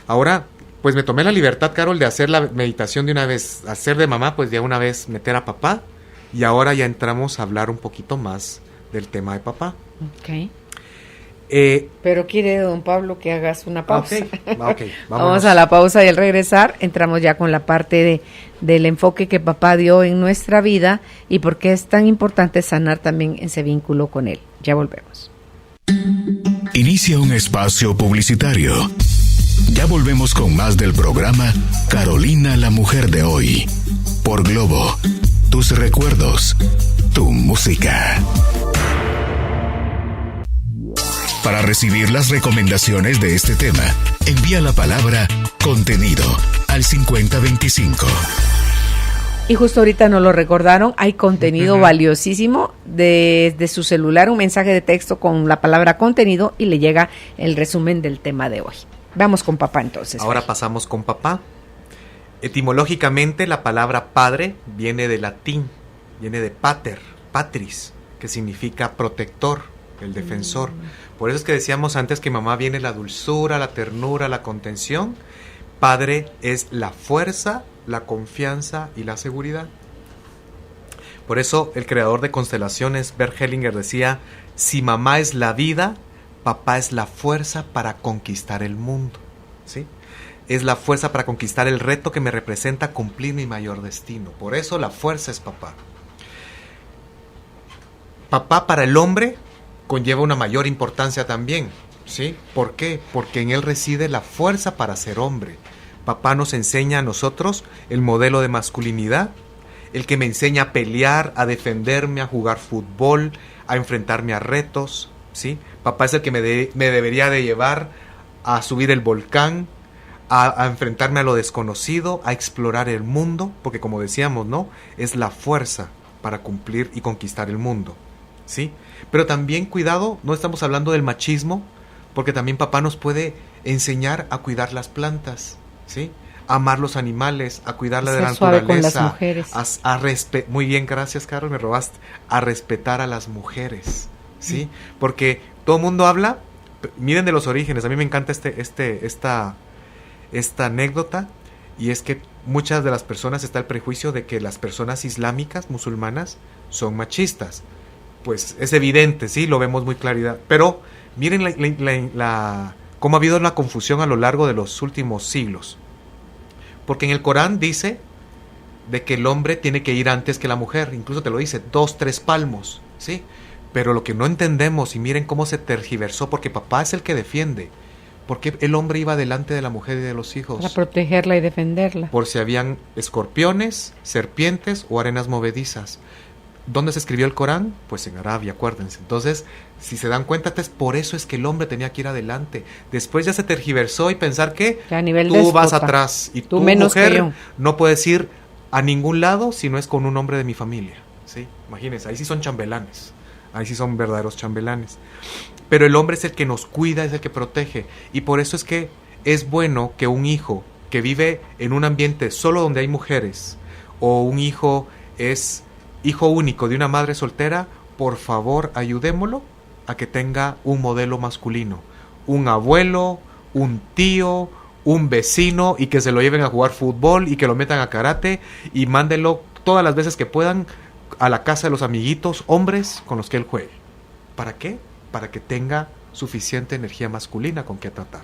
Ahora, pues me tomé la libertad, Carol, de hacer la meditación de una vez, hacer de mamá, pues de una vez meter a papá, y ahora ya entramos a hablar un poquito más del tema de papá. Ok. Pero quiere don Pablo que hagas una pausa. Okay, vamos a la pausa y al regresar entramos ya con la parte del enfoque que papá dio en nuestra vida y por qué es tan importante sanar también ese vínculo con él. Ya volvemos. Inicia un espacio publicitario. Ya volvemos con más del programa Carolina la Mujer de Hoy. Por Globo, tus recuerdos, tu música. Para recibir las recomendaciones de este tema, envía la palabra contenido al 5025. Y justo ahorita nos lo recordaron, hay contenido valiosísimo desde su celular, un mensaje de texto con la palabra contenido y le llega el resumen del tema de hoy. Vamos con papá entonces. Ahora pasamos con papá. Etimológicamente la palabra padre viene de latín, viene de pater, patris, que significa protector, el defensor. Por eso es que decíamos antes que mamá viene la dulzura, la ternura, la contención. Padre es la fuerza, la confianza y la seguridad. Por eso el creador de constelaciones, Bert Hellinger, decía: si mamá es la vida, papá es la fuerza para conquistar el mundo. ¿Sí? Es la fuerza para conquistar el reto que me representa cumplir mi mayor destino. Por eso la fuerza es papá. Papá para el hombre conlleva una mayor importancia también, ¿sí? ¿Por qué? Porque en él reside la fuerza para ser hombre. Papá nos enseña a nosotros el modelo de masculinidad, el que me enseña a pelear, a defenderme, a jugar fútbol, a enfrentarme a retos, ¿sí? Papá es el que me debería de llevar a subir el volcán, a enfrentarme a lo desconocido, a explorar el mundo, porque como decíamos, ¿no? Es la fuerza para cumplir y conquistar el mundo. ¿sí? Pero también cuidado, no estamos hablando del machismo, porque también papá nos puede enseñar a cuidar las plantas, ¿sí? A amar los animales, a cuidar la de la suave naturaleza, con las mujeres. Muy bien, gracias, Carol, me robaste. A respetar a las mujeres, ¿sí? Porque todo el mundo habla, miren de los orígenes, a mí me encanta esta anécdota, y es que muchas de las personas está el prejuicio de que las personas islámicas, musulmanas, son machistas. Pues es evidente, sí, lo vemos muy claridad. Pero miren cómo ha habido una confusión a lo largo de los últimos siglos. Porque en el Corán dice de que el hombre tiene que ir antes que la mujer. Incluso te lo dice, 2-3 palmos, ¿sí? Pero lo que no entendemos, y miren cómo se tergiversó, porque papá es el que defiende. Porque el hombre iba delante de la mujer y de los hijos. Para protegerla y defenderla. Por si habían escorpiones, serpientes o arenas movedizas. ¿Dónde se escribió el Corán? Pues en Arabia, acuérdense. Entonces, si se dan cuenta, por eso es que el hombre tenía que ir adelante. Después ya se tergiversó y pensar que a nivel tú déspota, vas atrás y tú menos mujer, que yo, no puedes ir a ningún lado si no es con un hombre de mi familia, ¿sí? Imagínense, ahí sí son chambelanes. Ahí sí son verdaderos chambelanes. Pero el hombre es el que nos cuida, es el que protege. Y por eso es que es bueno que un hijo que vive en un ambiente solo donde hay mujeres, o un hijo es hijo único de una madre soltera, por favor ayudémoslo a que tenga un modelo masculino. Un abuelo, un tío, un vecino, y que se lo lleven a jugar fútbol y que lo metan a karate y mándenlo todas las veces que puedan a la casa de los amiguitos hombres con los que él juegue. ¿Para qué? Para que tenga suficiente energía masculina con que tratar,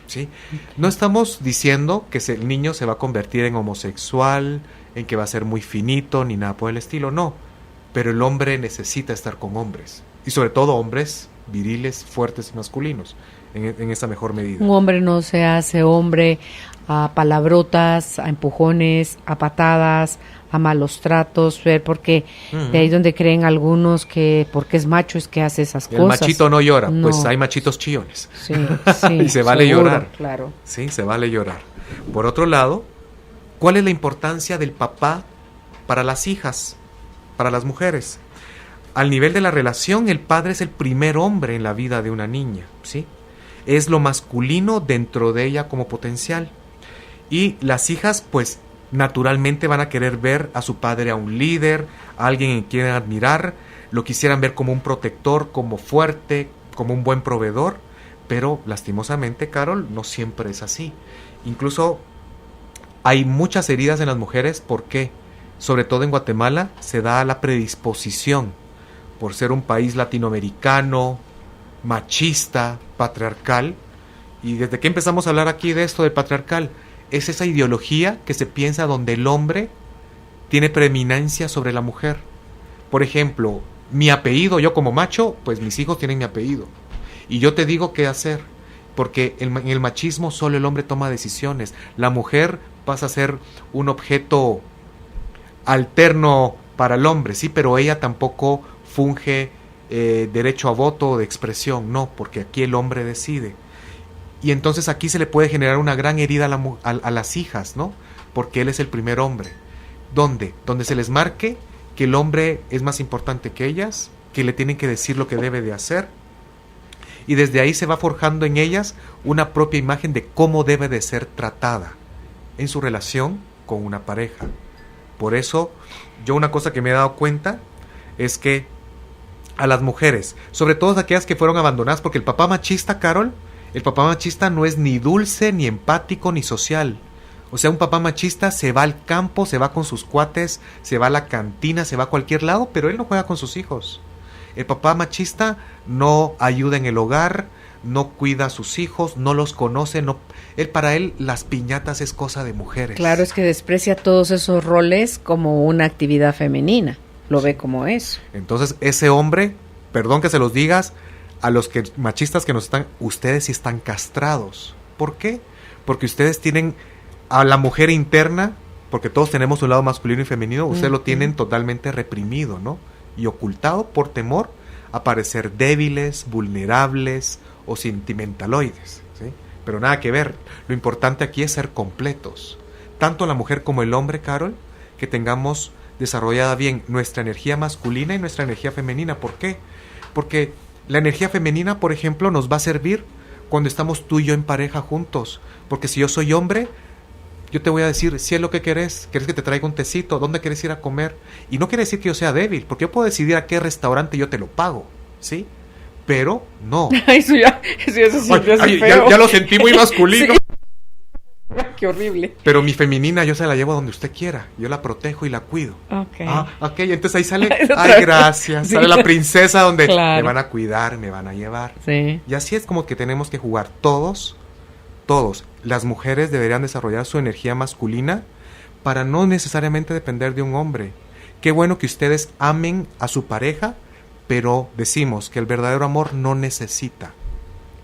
¿sí? No estamos diciendo que el niño se va a convertir en homosexual, en que va a ser muy finito, ni nada por el estilo, no. Pero el hombre necesita estar con hombres, y sobre todo hombres viriles, fuertes y masculinos, en esa mejor medida. Un hombre no se hace hombre a palabrotas, a empujones, a patadas, a malos tratos, porque de ahí donde creen algunos que porque es macho es que hace esas cosas. El machito no llora, no. Pues hay machitos chillones. Sí, sí. Y se vale seguro, llorar. Claro. Sí, se vale llorar. Por otro lado, ¿cuál es la importancia del papá para las hijas, para las mujeres? Al nivel de la relación, el padre es el primer hombre en la vida de una niña, ¿sí? Es lo masculino dentro de ella como potencial. Y las hijas, pues, naturalmente van a querer ver a su padre a un líder, a alguien en quien admirar, lo quisieran ver como un protector, como fuerte, como un buen proveedor, pero lastimosamente, Carol, no siempre es así. Incluso hay muchas heridas en las mujeres, ¿por qué? Sobre todo en Guatemala se da la predisposición, por ser un país latinoamericano, machista, patriarcal, y desde que empezamos a hablar aquí de esto del patriarcal, es esa ideología que se piensa donde el hombre tiene preeminencia sobre la mujer. Por ejemplo, mi apellido, yo como macho, pues mis hijos tienen mi apellido. Y yo te digo qué hacer, porque en el machismo solo el hombre toma decisiones. La mujer pasa a ser un objeto alterno para el hombre, sí, pero ella tampoco funge derecho a voto o de expresión, no, porque aquí el hombre decide. Y entonces aquí se le puede generar una gran herida a las hijas, ¿no? Porque él es el primer hombre. ¿Dónde? Donde se les marque que el hombre es más importante que ellas, que le tienen que decir lo que debe de hacer. Y desde ahí se va forjando en ellas una propia imagen de cómo debe de ser tratada en su relación con una pareja. Por eso, yo una cosa que me he dado cuenta es que a las mujeres, sobre todo aquellas que fueron abandonadas, porque el papá machista, Carol, el papá machista no es ni dulce, ni empático, ni social. O sea, un papá machista se va al campo, se va con sus cuates, se va a la cantina, se va a cualquier lado, pero él no juega con sus hijos. El papá machista no ayuda en el hogar, no cuida a sus hijos, no los conoce, para él las piñatas es cosa de mujeres. Claro, es que desprecia todos esos roles como una actividad femenina, lo ve como eso. Entonces, ese hombre, perdón que se los digas, a los que machistas que nos están, ustedes sí están castrados. ¿Por qué? Porque ustedes tienen a la mujer interna, porque todos tenemos un lado masculino y femenino, ustedes lo tienen totalmente reprimido, ¿no? Y ocultado por temor a parecer débiles, vulnerables o sentimentaloides, ¿sí? Pero nada que ver. Lo importante aquí es ser completos. Tanto la mujer como el hombre, Carol, que tengamos desarrollada bien nuestra energía masculina y nuestra energía femenina. ¿Por qué? Porque la energía femenina, por ejemplo, nos va a servir cuando estamos tú y yo en pareja juntos. Porque si yo soy hombre, yo te voy a decir, si es lo que querés, ¿querés que te traiga un tecito? ¿Dónde querés ir a comer? Y no quiere decir que yo sea débil, porque yo puedo decidir a qué restaurante yo te lo pago, ¿sí? Pero no. Eso ya se sintió así feo. Ya lo sentí muy masculino. Sí. Qué horrible. Pero mi femenina yo se la llevo donde usted quiera. Yo la protejo y la cuido. Ok. Ok, entonces ahí sale, ay, gracias. Sí. Sale la princesa donde me van a cuidar, me van a llevar. Sí. Y así es como que tenemos que jugar todos. Las mujeres deberían desarrollar su energía masculina para no necesariamente depender de un hombre. Qué bueno que ustedes amen a su pareja, pero decimos que el verdadero amor no necesita.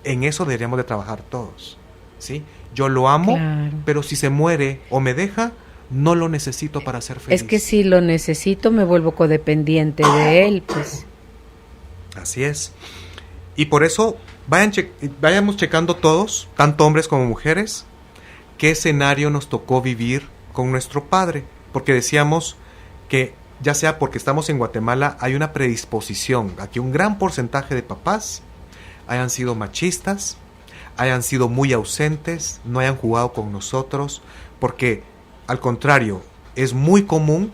En eso deberíamos de trabajar todos, ¿sí? Yo lo amo, claro, pero si se muere o me deja, no lo necesito para ser feliz. Es que si lo necesito, me vuelvo codependiente de él, pues. Así es. Y por eso vayamos checando todos, tanto hombres como mujeres, qué escenario nos tocó vivir con nuestro padre. Porque decíamos que, ya sea porque estamos en Guatemala, hay una predisposición a que un gran porcentaje de papás hayan sido machistas, hayan sido muy ausentes, no hayan jugado con nosotros, porque al contrario, es muy común,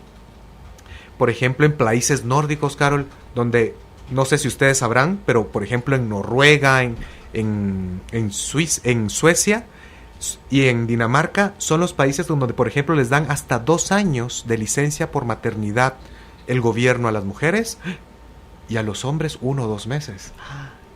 por ejemplo, en países nórdicos, Carol, donde, no sé si ustedes sabrán, pero por ejemplo en Noruega, en Suecia y en Dinamarca, son los países donde, por ejemplo, les dan hasta 2 años de licencia por maternidad el gobierno a las mujeres, y a los hombres 1 o 2 meses.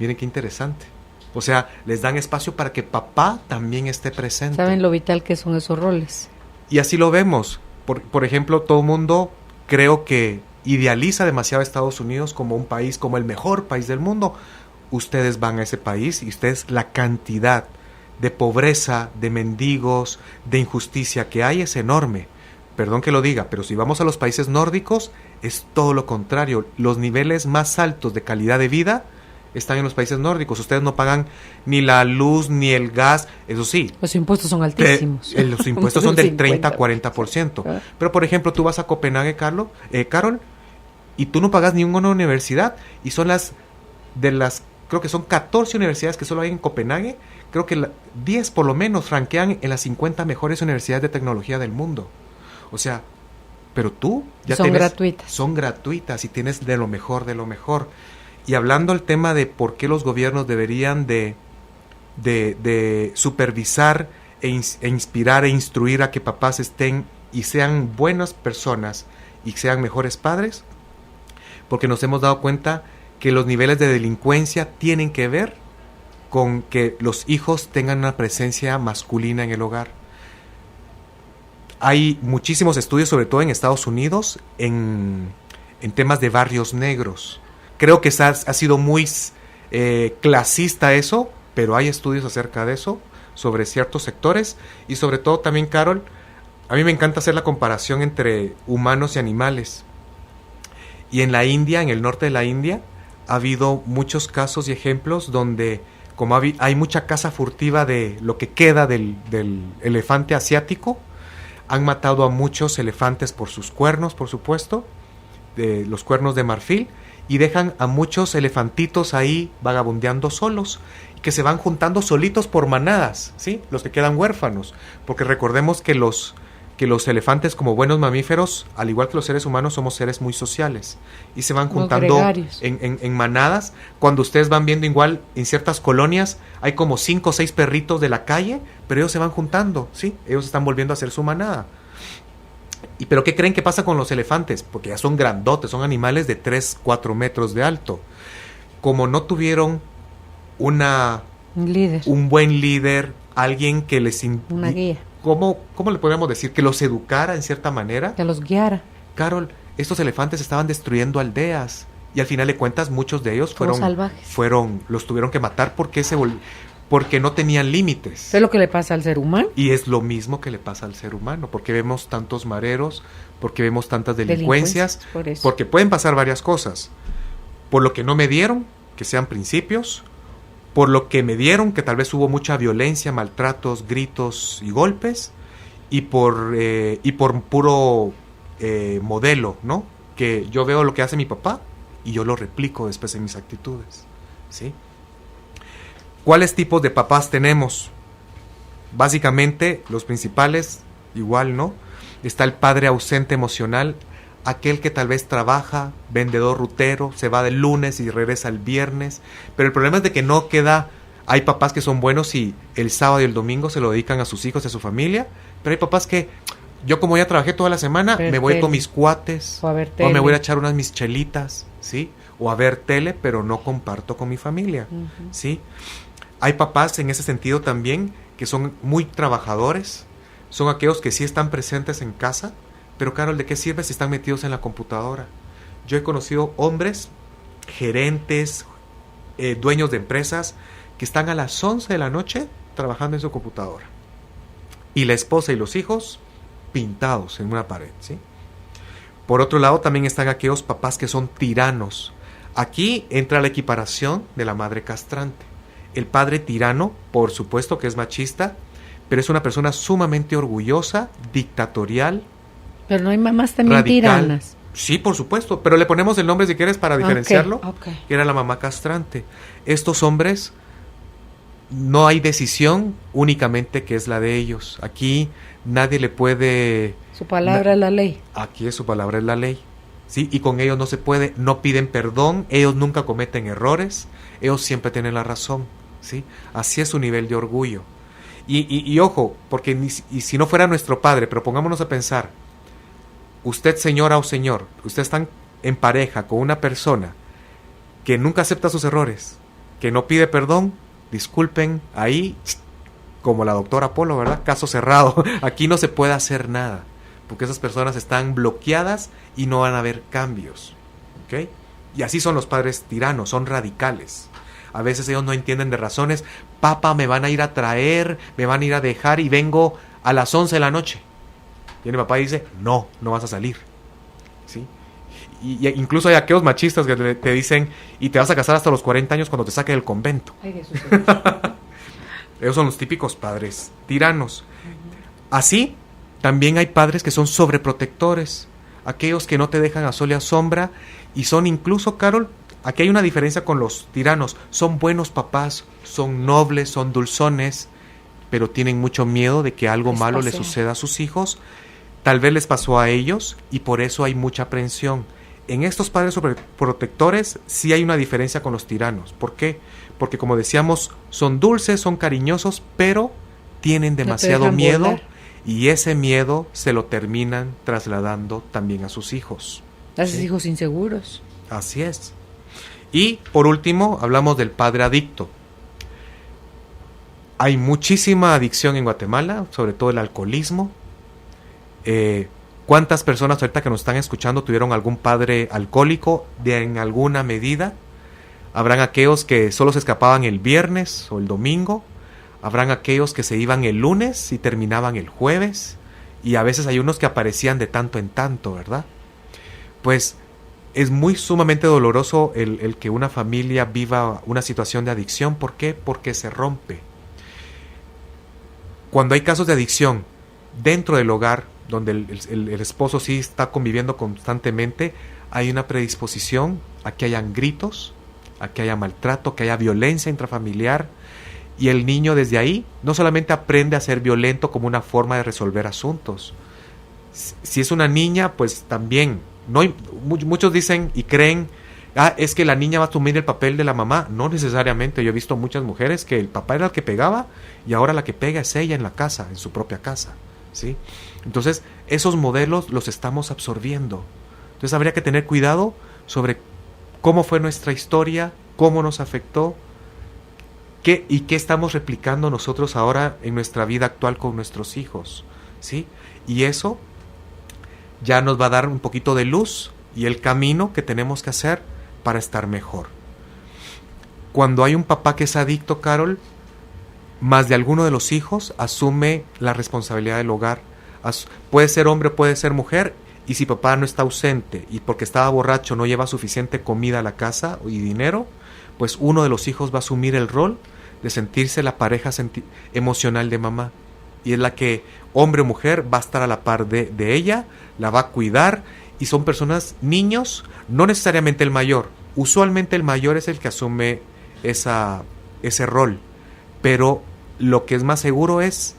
Miren qué interesante. O sea, les dan espacio para que papá también esté presente. ¿Saben lo vital que son esos roles? Y así lo vemos. Por ejemplo, todo el mundo creo que idealiza demasiado a Estados Unidos como un país, como el mejor país del mundo. Ustedes van a ese país y ustedes, la cantidad de pobreza, de mendigos, de injusticia que hay es enorme. Perdón que lo diga, pero si vamos a los países nórdicos, es todo lo contrario. Los niveles más altos de calidad de vida están en los países nórdicos. Ustedes no pagan ni la luz ni el gas, eso sí. Los impuestos son altísimos. Los impuestos son del 30-40%. Pero, por ejemplo, tú vas a Copenhague, Carol, y tú no pagas ni una universidad, y son creo que son 14 universidades que solo hay en Copenhague. Creo que 10 por lo menos rankean en las 50 mejores universidades de tecnología del mundo. O sea, pero tú ya son gratuitas. Son gratuitas y tienes de lo mejor, de lo mejor. Y hablando del tema de por qué los gobiernos deberían de supervisar e inspirar e instruir a que papás estén y sean buenas personas y sean mejores padres, porque nos hemos dado cuenta que los niveles de delincuencia tienen que ver con que los hijos tengan una presencia masculina en el hogar. Hay muchísimos estudios, sobre todo en Estados Unidos, en temas de barrios negros. Creo que ha sido muy clasista eso, pero hay estudios acerca de eso, sobre ciertos sectores, y sobre todo también, Carol, a mí me encanta hacer la comparación entre humanos y animales. Y en la India, en el norte de la India, ha habido muchos casos y ejemplos donde, como hay mucha caza furtiva de lo que queda del elefante asiático, han matado a muchos elefantes por sus cuernos, por supuesto, de los cuernos de marfil, y dejan a muchos elefantitos ahí vagabundeando solos, que se van juntando solitos por manadas, ¿sí? Los que quedan huérfanos, porque recordemos que los elefantes, como buenos mamíferos, al igual que los seres humanos, somos seres muy sociales, y se van juntando en manadas. Cuando ustedes van viendo, igual en ciertas colonias hay como 5 o 6 perritos de la calle, pero ellos se van juntando, ¿sí? Ellos están volviendo a hacer su manada. ¿Pero qué creen que pasa con los elefantes? Porque ya son grandotes, son animales de 3-4 metros de alto. Como no tuvieron un buen líder, alguien que les... Una guía. ¿Cómo le podríamos decir? Que los educara en cierta manera. Que los guiara. Carol, estos elefantes estaban destruyendo aldeas, y al final de cuentas muchos de ellos los tuvieron que matar porque no tenían límites. ¿Es lo que le pasa al ser humano? Y es lo mismo que le pasa al ser humano, porque vemos tantos mareros, porque vemos tantas delincuencias, porque pueden pasar varias cosas. Por lo que no me dieron, que sean principios, por lo que me dieron, que tal vez hubo mucha violencia, maltratos, gritos y golpes, y por puro modelo, ¿no? Que yo veo lo que hace mi papá y yo lo replico después en mis actitudes, ¿sí? ¿Cuáles tipos de papás tenemos? Básicamente, los principales, igual, ¿no? Está el padre ausente emocional, aquel que tal vez trabaja, vendedor rutero, se va del lunes y regresa el viernes, pero el problema es de que no queda. Hay papás que son buenos y el sábado y el domingo se lo dedican a sus hijos y a su familia, pero hay papás que, yo como ya trabajé toda la semana, me voy con mis cuates, o me voy a echar unas mis chelitas, ¿sí? O a ver tele, pero no comparto con mi familia, ¿sí? Hay papás en ese sentido también que son muy trabajadores, son aquellos que sí están presentes en casa, pero Carol, ¿de qué sirve si están metidos en la computadora? Yo he conocido hombres, gerentes, dueños de empresas, que están a las 11 de la noche trabajando en su computadora. Y la esposa y los hijos pintados en una pared, ¿sí? Por otro lado, también están aquellos papás que son tiranos. Aquí entra la equiparación de la madre castrante. El padre tirano, por supuesto que es machista, pero es una persona sumamente orgullosa, dictatorial. Pero no hay mamás también radical. tiranas. Sí, por supuesto, pero le ponemos el nombre si quieres para diferenciarlo, Okay. que era la mamá castrante. Estos hombres, no hay decisión únicamente que es la de ellos. Aquí nadie le puede... Su palabra es la ley. Aquí es su palabra es la ley. ¿Sí? Y con ellos no se puede, no piden perdón, ellos nunca cometen errores, ellos siempre tienen la razón, ¿sí? Así es su nivel de orgullo. Y ojo, porque y si no fuera nuestro padre, pero pongámonos a pensar, usted señora o señor, usted está en pareja con una persona que nunca acepta sus errores, que no pide perdón, disculpen, ahí, como la doctora Polo, ¿verdad? Caso cerrado, aquí no se puede hacer nada, porque esas personas están bloqueadas y no van a haber cambios, ¿ok? Y así son los padres tiranos, son radicales. A veces ellos no entienden de razones. Papá, me van a ir a traer, me van a ir a dejar y vengo a las 11 de la noche. Y el papá dice, no vas a salir, ¿sí? Y incluso hay aquellos machistas que te dicen, y te vas a casar hasta los 40 años cuando te saque del convento. Ay, Jesús. Ellos son los típicos padres tiranos. Así, también hay padres que son sobreprotectores, aquellos que no te dejan a sol y a sombra, y son incluso, Carol, aquí hay una diferencia con los tiranos, son buenos papás, son nobles, son dulzones, pero tienen mucho miedo de que algo malo le suceda a sus hijos. Tal vez les pasó a ellos y por eso hay mucha aprensión. En estos padres sobreprotectores sí hay una diferencia con los tiranos. ¿Por qué? Porque como decíamos, son dulces, son cariñosos, pero tienen demasiado miedo volar. Y ese miedo se lo terminan trasladando también a sus hijos. A sus hijos inseguros. Así es. Y por último, hablamos del padre adicto. Hay muchísima adicción en Guatemala, sobre todo el alcoholismo. ¿Cuántas personas ahorita que nos están escuchando tuvieron algún padre alcohólico en alguna medida? Habrán aquellos que solo se escapaban el viernes o el domingo. Habrán aquellos que se iban el lunes y terminaban el jueves. Y a veces hay unos que aparecían de tanto en tanto, ¿verdad? Pues es muy sumamente doloroso el que una familia viva una situación de adicción. ¿Por qué? Porque se rompe. Cuando hay casos de adicción dentro del hogar, donde el esposo sí está conviviendo constantemente, hay una predisposición a que hayan gritos, a que haya maltrato, que haya violencia intrafamiliar, y el niño desde ahí no solamente aprende a ser violento como una forma de resolver asuntos. Si es una niña, pues también, muchos dicen y creen, es que la niña va a asumir el papel de la mamá. No necesariamente. Yo he visto muchas mujeres que el papá era el que pegaba y ahora la que pega es ella en la casa, en su propia casa, ¿sí? Entonces, esos modelos los estamos absorbiendo. Entonces, habría que tener cuidado sobre cómo fue nuestra historia, cómo nos afectó, qué estamos replicando nosotros ahora en nuestra vida actual con nuestros hijos, ¿sí? Y eso ya nos va a dar un poquito de luz y el camino que tenemos que hacer para estar mejor. Cuando hay un papá que es adicto, Carol, más de alguno de los hijos asume la responsabilidad del hogar. Puede ser hombre, puede ser mujer, y si papá no está ausente y porque estaba borracho no lleva suficiente comida a la casa y dinero, pues uno de los hijos va a asumir el rol de sentirse la pareja emocional de mamá. y es la que, hombre o mujer, va a estar a la par de ella, la va a cuidar, y son personas, niños, no necesariamente el mayor. Usualmente el mayor es el que asume ese rol, pero lo que es más seguro es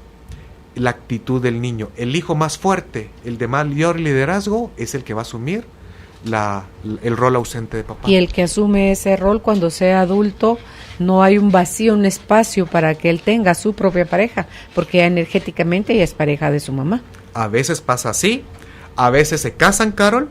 la actitud del niño. El hijo más fuerte, el de mayor liderazgo, es el que va a asumir el rol ausente de papá. Y el que asume ese rol cuando sea adulto, no hay un vacío, un espacio para que él tenga su propia pareja, porque ya energéticamente ella es pareja de su mamá. A veces pasa así, a veces se casan, Carol,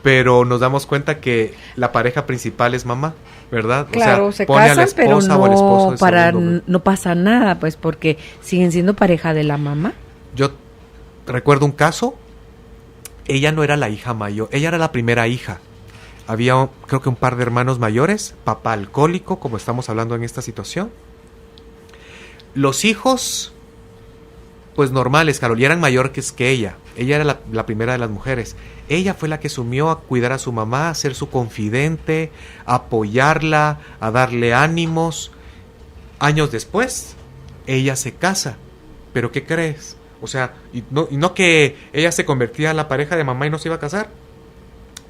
pero nos damos cuenta que la pareja principal es mamá, ¿verdad? Claro, o sea, se pone casan, a la esposa pero o al esposo no pasa nada, pues porque siguen siendo pareja de la mamá. Yo recuerdo un caso. Ella no era la hija mayor, ella era la primera hija. Había, creo que un par de hermanos mayores, papá alcohólico, como estamos hablando en esta situación. Los hijos, pues normales, Carol, y eran mayores que ella. Ella era la primera de las mujeres. Ella fue la que sumió a cuidar a su mamá, a ser su confidente, a apoyarla, a darle ánimos. Años después, ella se casa. ¿Pero qué crees? O sea, y no que ella se convertía en la pareja de mamá y no se iba a casar.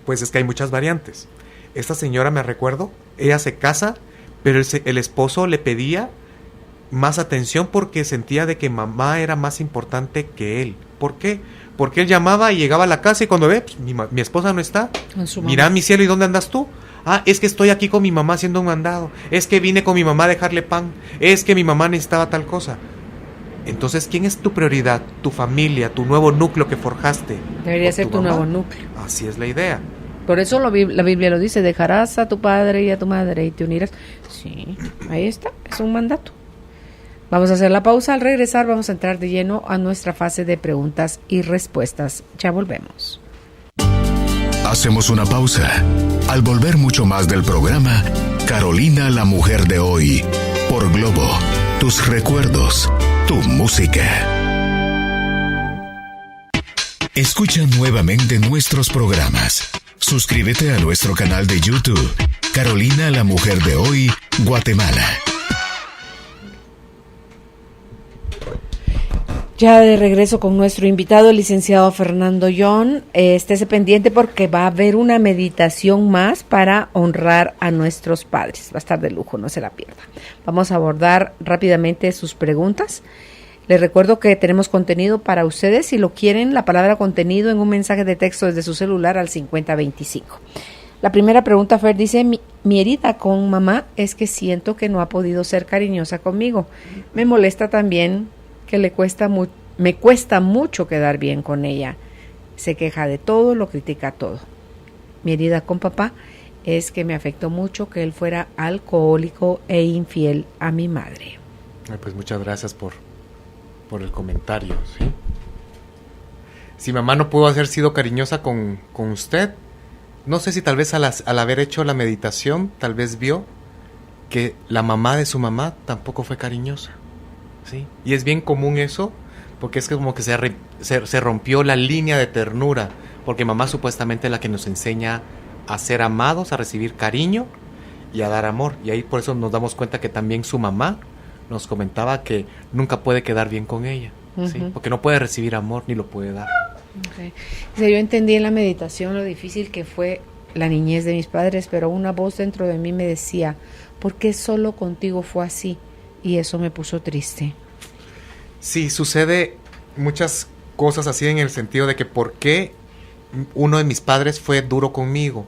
Pues es que hay muchas variantes. Esta señora, me recuerdo, ella se casa, pero el esposo le pedía más atención porque sentía de que mamá era más importante que él. ¿Por qué? Porque él llamaba y llegaba a la casa y cuando ve, pues, mi esposa no está. Mira, mi cielo, ¿y dónde andas tú? Ah, es que estoy aquí con mi mamá haciendo un mandado. Es que vine con mi mamá a dejarle pan. Es que mi mamá necesitaba tal cosa. Entonces, ¿quién es tu prioridad? Tu familia, tu nuevo núcleo que forjaste. Debería ser tu nuevo núcleo. Así es la idea. Por eso la Biblia lo dice, dejarás a tu padre y a tu madre y te unirás. Sí, ahí está, es un mandato. Vamos a hacer la pausa. Al regresar vamos a entrar de lleno a nuestra fase de preguntas y respuestas. Ya volvemos. Hacemos una pausa. Al volver, mucho más del programa Carolina, la mujer de hoy, por Globo. Tus recuerdos, tu música. Escucha nuevamente nuestros programas. Suscríbete a nuestro canal de YouTube, Carolina, la mujer de hoy, Guatemala. Ya de regreso con nuestro invitado, el licenciado Fernando Young. Estése pendiente porque va a haber una meditación más para honrar a nuestros padres. Va a estar de lujo, no se la pierda. Vamos a abordar rápidamente sus preguntas. Les recuerdo que tenemos contenido para ustedes. Si lo quieren, la palabra contenido en un mensaje de texto desde su celular al 5025. La primera pregunta, Fer, dice, mi herida con mamá es que siento que no ha podido ser cariñosa conmigo. Me molesta también que me cuesta mucho quedar bien con ella. Se queja de todo, lo critica todo. Mi herida con papá es que me afectó mucho que él fuera alcohólico e infiel a mi madre. Pues muchas gracias por el comentario, ¿sí? Si mamá no pudo haber sido cariñosa con usted, no sé si tal vez al haber hecho la meditación, tal vez vio que la mamá de su mamá tampoco fue cariñosa, ¿sí? Y es bien común eso, porque es como que se rompió la línea de ternura, porque mamá supuestamente es la que nos enseña a ser amados, a recibir cariño y a dar amor. Y ahí por eso nos damos cuenta que también su mamá nos comentaba que nunca puede quedar bien con ella, ¿sí? Porque no puede recibir amor ni lo puede dar. Okay. O sea, yo entendí en la meditación lo difícil que fue la niñez de mis padres, pero una voz dentro de mí me decía, ¿por qué solo contigo fue así? Y eso me puso triste. Sí, sucede muchas cosas así en el sentido de que ¿por qué uno de mis padres fue duro conmigo?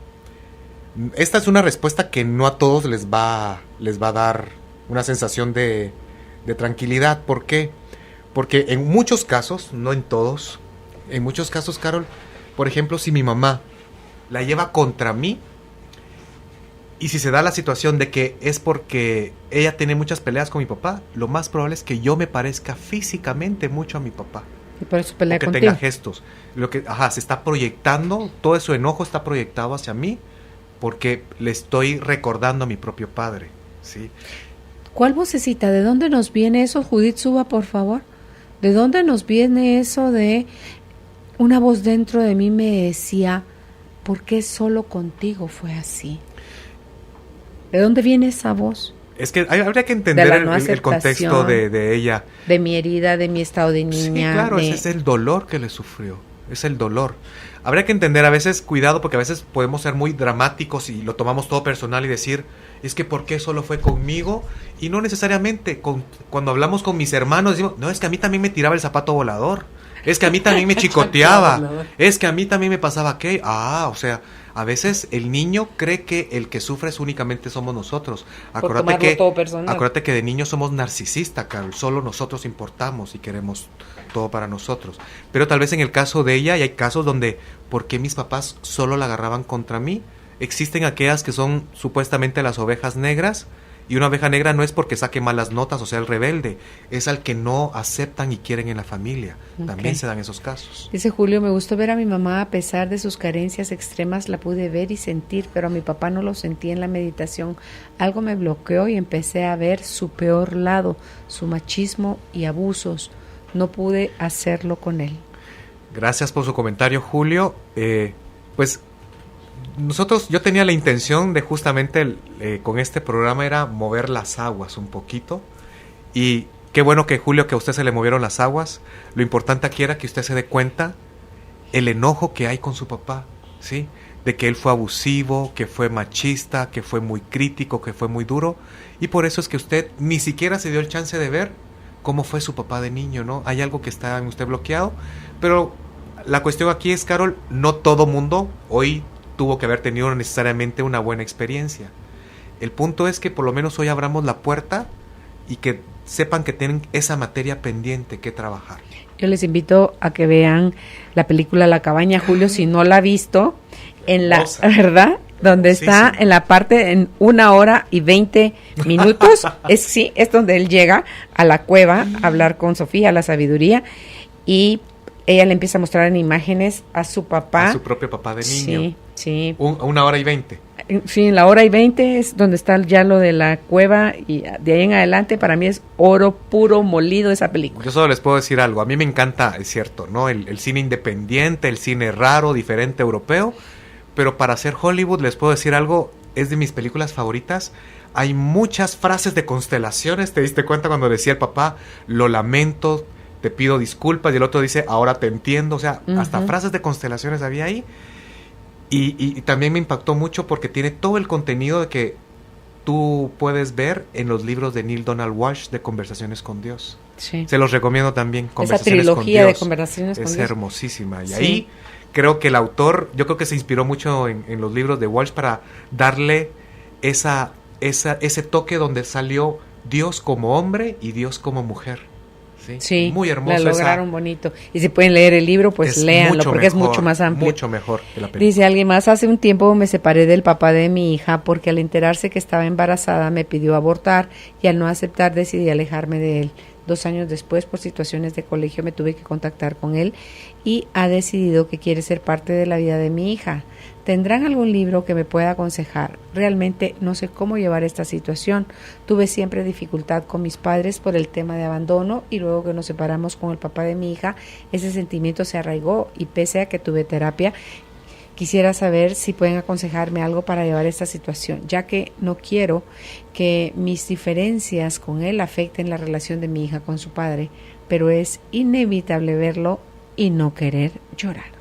Esta es una respuesta que no a todos les va a dar una sensación de tranquilidad. ¿Por qué? Porque en muchos casos, no en todos, en muchos casos, Carol, por ejemplo, si mi mamá la lleva contra mí, y si se da la situación de que es porque ella tiene muchas peleas con mi papá, lo más probable es que yo me parezca físicamente mucho a mi papá. Y por eso pelea que contigo. tenga gestos. Se está proyectando, todo su enojo está proyectado hacia mí, porque le estoy recordando a mi propio padre, ¿sí? ¿Cuál vocecita? ¿De dónde nos viene eso? Judith, suba, por favor. ¿De dónde nos viene eso de una voz dentro de mí me decía, ¿por qué solo contigo fue así? ¿De dónde viene esa voz? Es que habría que entender el contexto de ella. De mi herida, de mi estado de niña. Sí, claro, ese es el dolor que le sufrió. Es el dolor. Habría que entender a veces, cuidado, porque a veces podemos ser muy dramáticos y lo tomamos todo personal y decir, es que ¿por qué solo fue conmigo? Y no necesariamente. Cuando hablamos con mis hermanos, decimos, no, es que a mí también me tiraba el zapato volador. Es que a mí también me chicoteaba. Es que a mí también me pasaba qué. O sea, a veces el niño cree que el que sufre es únicamente somos nosotros. Acuérdate que de niños somos narcisistas, Carol. Solo nosotros importamos y queremos todo para nosotros. Pero tal vez en el caso de ella, y hay casos donde, ¿por qué mis papás solo la agarraban contra mí? Existen aquellas que son supuestamente las ovejas negras, y una oveja negra no es porque saque malas notas o sea el rebelde, es al que no aceptan y quieren en la familia. También se dan esos casos. Dice Julio, me gustó ver a mi mamá a pesar de sus carencias extremas, la pude ver y sentir, pero a mi papá no lo sentí en la meditación. Algo me bloqueó y empecé a ver su peor lado, su machismo y abusos. No pude hacerlo con él. Gracias por su comentario, Julio. Pues yo tenía la intención de justamente con este programa era mover las aguas un poquito, y qué bueno que Julio, que a usted se le movieron las aguas. Lo importante aquí era que usted se dé cuenta el enojo que hay con su papá, ¿sí? De que él fue abusivo, que fue machista, que fue muy crítico, que fue muy duro, y por eso es que usted ni siquiera se dio el chance de ver cómo fue su papá de niño, ¿no? Hay algo que está en usted bloqueado, pero la cuestión aquí es, Carol, no todo mundo hoy tuvo que haber tenido necesariamente una buena experiencia. El punto es que por lo menos hoy abramos la puerta y que sepan que tienen esa materia pendiente que trabajar. Yo les invito a que vean la película La Cabaña, Julio, si no la ha visto, en la, ¿verdad? Donde está en la parte en 1 hora y 20 minutos, es donde él llega a la cueva a hablar con Sofía, la sabiduría, y ella le empieza a mostrar en imágenes a su papá. A su propio papá de niño. Sí. 1 hora y 20. Sí, en la 1:20 es donde está ya lo de la cueva, y de ahí en adelante para mí es oro puro molido esa película. Yo solo les puedo decir algo, a mí me encanta, es cierto, ¿no? El cine independiente, el cine raro, diferente, europeo, pero para hacer Hollywood les puedo decir algo, es de mis películas favoritas. Hay muchas frases de constelaciones, ¿te diste cuenta cuando decía el papá, lo lamento, te pido disculpas, y el otro dice, ahora te entiendo? O sea, hasta frases de constelaciones había ahí. Y también me impactó mucho porque tiene todo el contenido de que tú puedes ver en los libros de Neale Donald Walsch de Conversaciones con Dios. Sí. Se los recomiendo también. Esa trilogía de Conversaciones con Dios es hermosísima. Y ahí creo que el autor, yo creo que se inspiró mucho en los libros de Walsch para darle ese toque donde salió Dios como hombre y Dios como mujer. Sí, muy hermoso. La lograron bonito. Y si pueden leer el libro, pues léanlo, porque es mucho más amplio. Mucho mejor que la película. Dice alguien más, hace un tiempo me separé del papá de mi hija porque al enterarse que estaba embarazada me pidió abortar, y al no aceptar decidí alejarme de él. 2 años después, por situaciones de colegio, me tuve que contactar con él y ha decidido que quiere ser parte de la vida de mi hija. ¿Tendrán algún libro que me pueda aconsejar? Realmente no sé cómo llevar esta situación. Tuve siempre dificultad con mis padres por el tema de abandono, y luego que nos separamos con el papá de mi hija, ese sentimiento se arraigó, y pese a que tuve terapia, quisiera saber si pueden aconsejarme algo para llevar esta situación, ya que no quiero que mis diferencias con él afecten la relación de mi hija con su padre, pero es inevitable verlo y no querer llorar.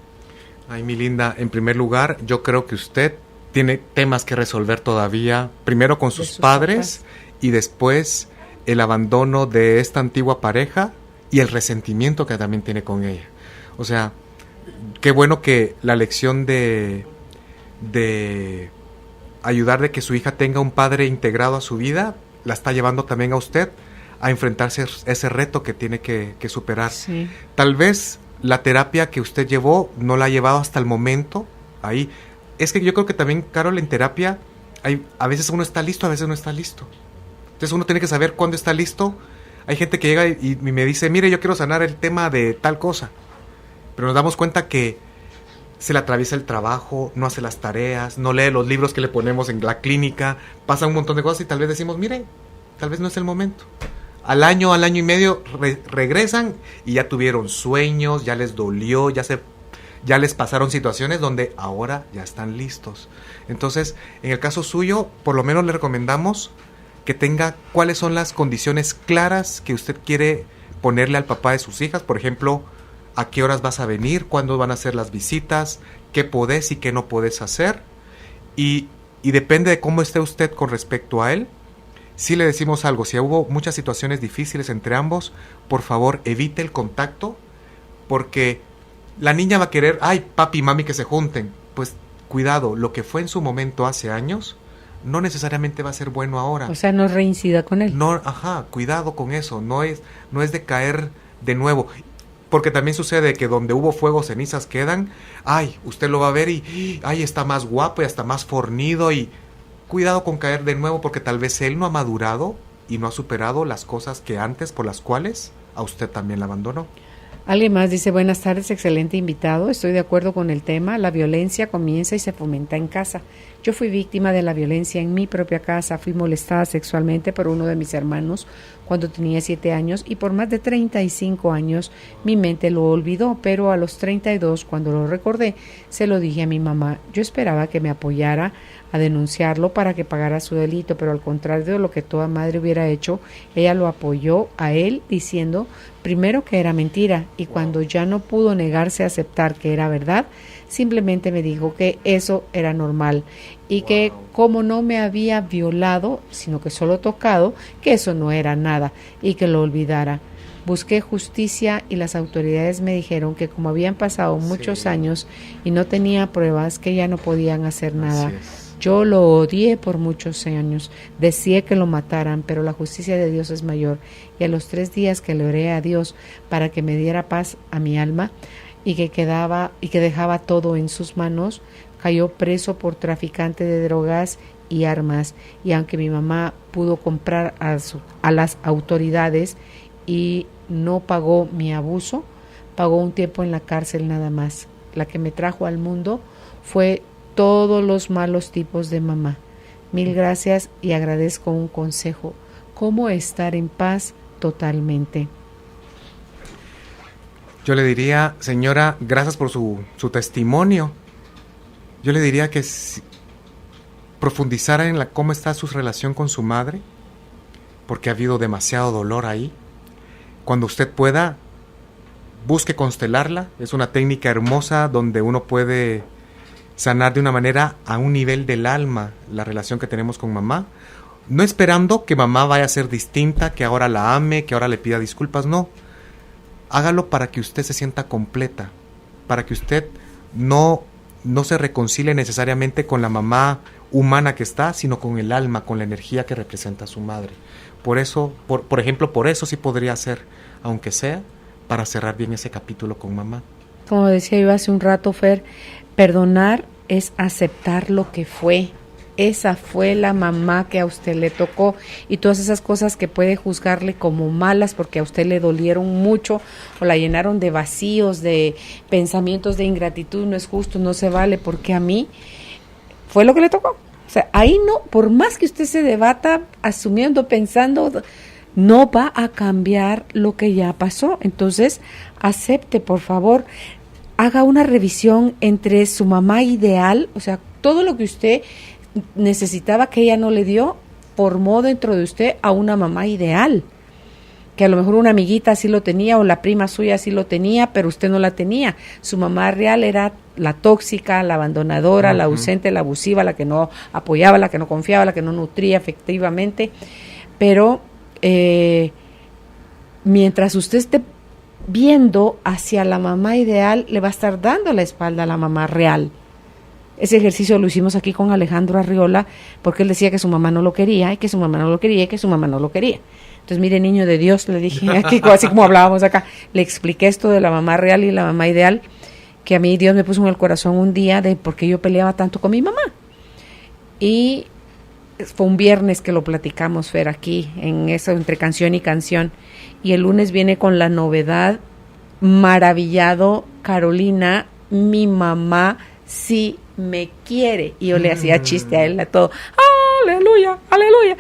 Ay, mi linda, en primer lugar, yo creo que usted tiene temas que resolver todavía, primero con sus padres y después el abandono de esta antigua pareja y el resentimiento que también tiene con ella. O sea, qué bueno que la lección de ayudar de que su hija tenga un padre integrado a su vida, la está llevando también a usted a enfrentarse a ese reto que tiene que superar. Sí. Tal vez la terapia que usted llevó no la ha llevado hasta el momento ahí. Es que yo creo que también, Carol, en terapia a veces uno está listo, a veces no está listo. Entonces uno tiene que saber cuándo está listo. Hay gente que llega y me dice, mire, yo quiero sanar el tema de tal cosa. Pero nos damos cuenta que se le atraviesa el trabajo, no hace las tareas, no lee los libros que le ponemos en la clínica, pasa un montón de cosas y tal vez decimos, mire, tal vez no es el momento. Al año y medio regresan y ya tuvieron sueños, ya les dolió, ya les pasaron situaciones donde ahora ya están listos. Entonces, en el caso suyo, por lo menos le recomendamos que tenga cuáles son las condiciones claras que usted quiere ponerle al papá de sus hijas. Por ejemplo, a qué horas vas a venir, cuándo van a ser las visitas, qué podés y qué no podés hacer. Y depende de cómo esté usted con respecto a él. Si le decimos algo, si hubo muchas situaciones difíciles entre ambos, por favor evite el contacto, porque la niña va a querer, ay, papi y mami que se junten. Pues cuidado, lo que fue en su momento hace años, no necesariamente va a ser bueno ahora. O sea, no reincida con él. No, cuidado con eso, no es de caer de nuevo. Porque también sucede que donde hubo fuego, cenizas quedan. Ay, usted lo va a ver y ay, está más guapo y hasta más fornido. Y cuidado con caer de nuevo, porque tal vez él no ha madurado y no ha superado las cosas que antes por las cuales a usted también la abandonó. Alguien más dice, buenas tardes, excelente invitado, estoy de acuerdo con el tema, la violencia comienza y se fomenta en casa. Yo fui víctima de la violencia en mi propia casa, fui molestada sexualmente por uno de mis hermanos cuando tenía 7 años y por más de 35 años mi mente lo olvidó, pero a los 32, cuando lo recordé, se lo dije a mi mamá. Yo esperaba que me apoyara a denunciarlo para que pagara su delito, pero al contrario de lo que toda madre hubiera hecho, ella lo apoyó a él diciendo primero que era mentira y cuando ya no pudo negarse a aceptar que era verdad, simplemente me dijo que eso era normal y que como no me había violado, sino que solo tocado, que eso no era nada y que lo olvidara. Busqué justicia y las autoridades me dijeron que como habían pasado muchos años y no tenía pruebas, que ya no podían hacer nada. Yo lo odié por muchos años, deseé que lo mataran, pero la justicia de Dios es mayor. Y a los 3 días que le oré a Dios para que me diera paz a mi alma y que dejaba todo en sus manos, cayó preso por traficante de drogas y armas. Y aunque mi mamá pudo comprar a las autoridades y no pagó mi abuso, pagó un tiempo en la cárcel nada más. La que me trajo al mundo fue todos los malos tipos de mamá. Mil gracias y agradezco un consejo. ¿Cómo estar en paz totalmente? Yo le diría, señora, gracias por su testimonio. Yo le diría que profundizara en cómo está su relación con su madre, porque ha habido demasiado dolor ahí. Cuando usted pueda, busque constelarla. Es una técnica hermosa donde uno puede sanar de una manera a un nivel del alma la relación que tenemos con mamá, no esperando que mamá vaya a ser distinta, que ahora la ame, que ahora le pida disculpas, no. Hágalo para que usted se sienta completa, para que usted no se reconcilie necesariamente con la mamá humana que está, sino con el alma, con la energía que representa a su madre. Por eso, por ejemplo, por eso sí podría hacer, aunque sea para cerrar bien ese capítulo con mamá. Como decía yo hace un rato, Fer, perdonar es aceptar lo que fue. Esa fue la mamá que a usted le tocó y todas esas cosas que puede juzgarle como malas porque a usted le dolieron mucho o la llenaron de vacíos, de pensamientos de ingratitud, no es justo, no se vale, porque a mí fue lo que le tocó. O sea, ahí no, por más que usted se debata asumiendo, pensando, no va a cambiar lo que ya pasó. Entonces, acepte, por favor, haga una revisión entre su mamá ideal, o sea, todo lo que usted necesitaba que ella no le dio, formó dentro de usted a una mamá ideal, que a lo mejor una amiguita sí lo tenía o la prima suya sí lo tenía, pero usted no la tenía. Su mamá real era la tóxica, la abandonadora, la ausente, la abusiva, la que no apoyaba, la que no confiaba, la que no nutría efectivamente. Pero mientras usted esté viendo hacia la mamá ideal, le va a estar dando la espalda a la mamá real. Ese ejercicio lo hicimos aquí con Alejandro Arriola, porque él decía que su mamá no lo quería, y que su mamá no lo quería, y que su mamá no lo quería. Entonces, mire, niño de Dios, le dije aquí, así como hablábamos acá, le expliqué esto de la mamá real y la mamá ideal, que a mí Dios me puso en el corazón un día de por qué yo peleaba tanto con mi mamá. Y fue un viernes que lo platicamos, Fer, aquí, en eso, entre canción y canción. Y el lunes viene con la novedad, maravillado, Carolina, mi mamá sí me quiere. Y yo le hacía chiste a él, a todo. ¡Aleluya! ¡Aleluya!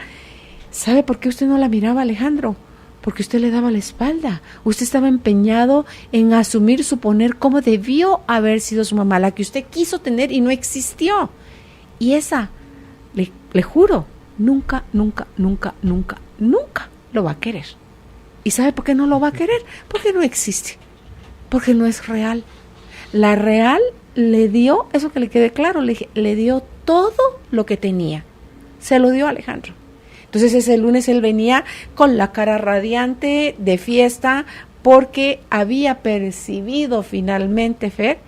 ¿Sabe por qué usted no la miraba, Alejandro? Porque usted le daba la espalda. Usted estaba empeñado en asumir, suponer cómo debió haber sido su mamá, la que usted quiso tener y no existió. Y esa, le juro, nunca, nunca, nunca, nunca, nunca lo va a querer. ¿Y sabe por qué no lo va a querer? Porque no existe, porque no es real. La real le dio, eso que le quede claro, le dio todo lo que tenía. Se lo dio a Alejandro. Entonces ese lunes él venía con la cara radiante de fiesta porque había percibido finalmente, Fer,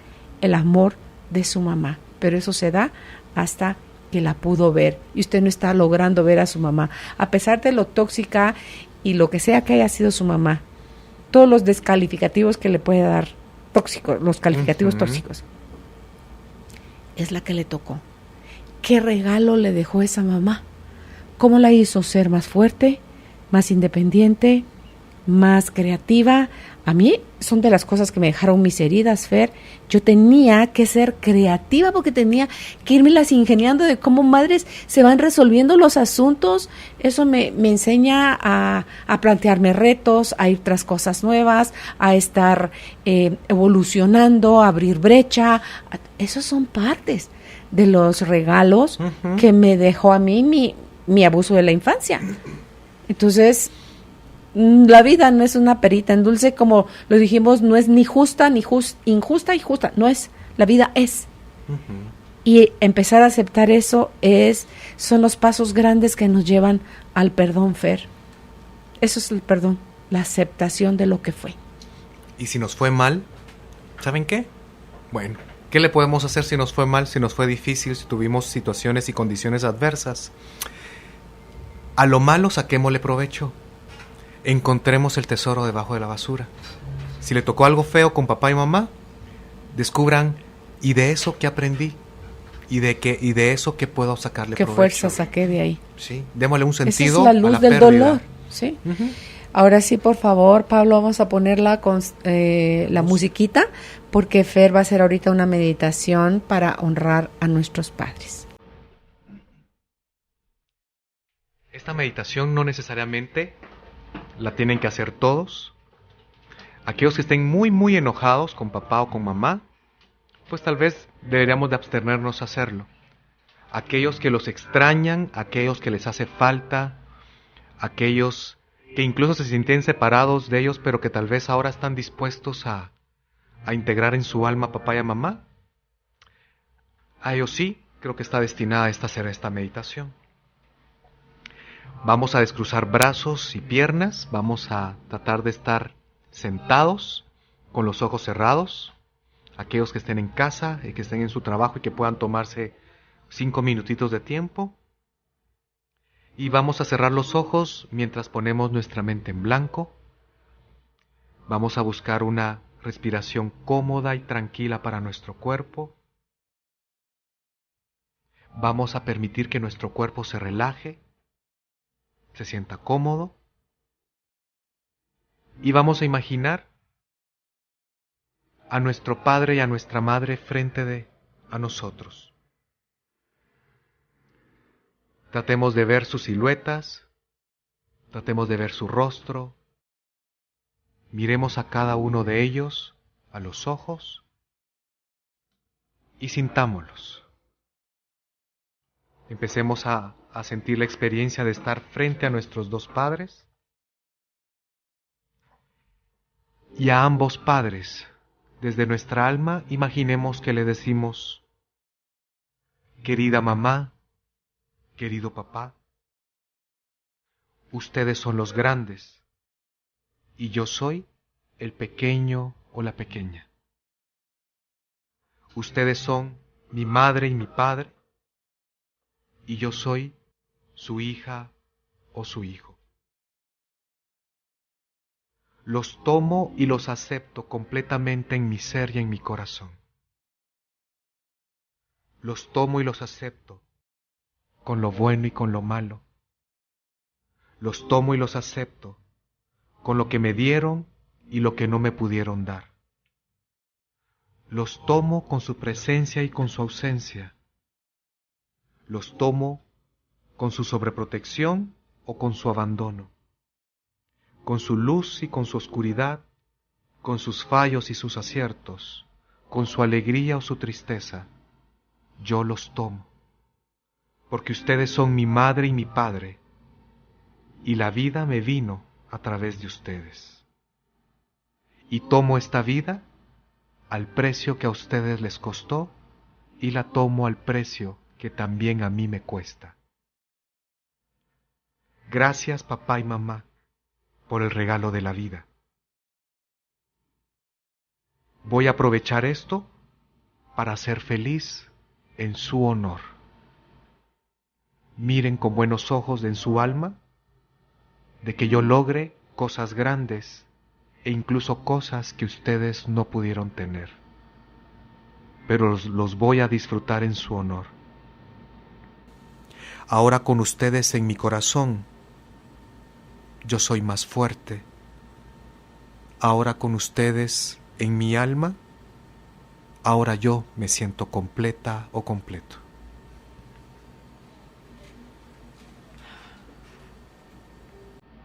el amor de su mamá. Pero eso se da hasta que la pudo ver. Y usted no está logrando ver a su mamá. A pesar de lo tóxica y lo que sea que haya sido su mamá. Todos los descalificativos que le puede dar tóxicos, los calificativos tóxicos. Es la que le tocó. ¿Qué regalo le dejó esa mamá? ¿Cómo la hizo ser más fuerte, más independiente, más creativa? A mí son de las cosas que me dejaron mis heridas, Fer. Yo tenía que ser creativa porque tenía que irme las ingeniando de cómo madres se van resolviendo los asuntos. Eso me enseña a plantearme retos, a ir tras cosas nuevas, a estar evolucionando, a abrir brecha. Esos son partes de los regalos que me dejó a mí mi abuso de la infancia. Entonces, la vida no es una perita en dulce, como lo dijimos, no es ni justa, ni injusta y justa, no es, la vida es. Y empezar a aceptar eso son los pasos grandes que nos llevan al perdón, Fer. Eso es el perdón, la aceptación de lo que fue. Y si nos fue mal, ¿saben qué? Bueno, ¿qué le podemos hacer si nos fue mal, si nos fue difícil, si tuvimos situaciones y condiciones adversas? A lo malo saquémosle provecho. Encontremos el tesoro debajo de la basura. Si le tocó algo feo con papá y mamá, descubran, ¿y de eso qué aprendí? ¿Y de eso qué puedo sacarle provecho? ¿Qué fuerza saqué de ahí? Sí, démosle un sentido. Esa es la luz a la del pérdida. dolor, ¿sí? Ahora sí, por favor, Pablo, vamos a ponerla con la musiquita, porque Fer va a hacer ahorita una meditación para honrar a nuestros padres. Esta meditación no necesariamente la tienen que hacer todos. Aquellos que estén muy, muy enojados con papá o con mamá, pues tal vez deberíamos de abstenernos a hacerlo. Aquellos que los extrañan, aquellos que les hace falta, aquellos que incluso se sienten separados de ellos, pero que tal vez ahora están dispuestos a integrar en su alma a papá y a mamá, a ellos sí, creo que está destinada a hacer esta meditación. Vamos a descruzar brazos y piernas, vamos a tratar de estar sentados con los ojos cerrados. Aquellos que estén en casa y que estén en su trabajo y que puedan tomarse 5 minutitos de tiempo. Y vamos a cerrar los ojos mientras ponemos nuestra mente en blanco. Vamos a buscar una respiración cómoda y tranquila para nuestro cuerpo. Vamos a permitir que nuestro cuerpo se relaje, se sienta cómodo. Y vamos a imaginar a nuestro padre y a nuestra madre frente a nosotros. Tratemos de ver sus siluetas, tratemos de ver su rostro, miremos a cada uno de ellos a los ojos y sintámoslos. Empecemos a sentir la experiencia de estar frente a nuestros dos padres y a ambos padres. Desde nuestra alma imaginemos que le decimos: querida mamá, querido papá, ustedes son los grandes y yo soy el pequeño o la pequeña. Ustedes son mi madre y mi padre y yo soy su hija o su hijo. Los tomo y los acepto completamente en mi ser y en mi corazón. Los tomo y los acepto con lo bueno y con lo malo. Los tomo y los acepto con lo que me dieron y lo que no me pudieron dar. Los tomo con su presencia y con su ausencia. Los tomo con su sobreprotección o con su abandono, con su luz y con su oscuridad, con sus fallos y sus aciertos, con su alegría o su tristeza. Yo los tomo, porque ustedes son mi madre y mi padre, y la vida me vino a través de ustedes. Y tomo esta vida al precio que a ustedes les costó, y la tomo al precio que también a mí me cuesta. Gracias, papá y mamá, por el regalo de la vida. Voy a aprovechar esto para ser feliz en su honor. Miren con buenos ojos en su alma de que yo logre cosas grandes e incluso cosas que ustedes no pudieron tener. Pero los voy a disfrutar en su honor. Ahora con ustedes en mi corazón, yo soy más fuerte. Ahora con ustedes en mi alma, ahora yo me siento completa o completo.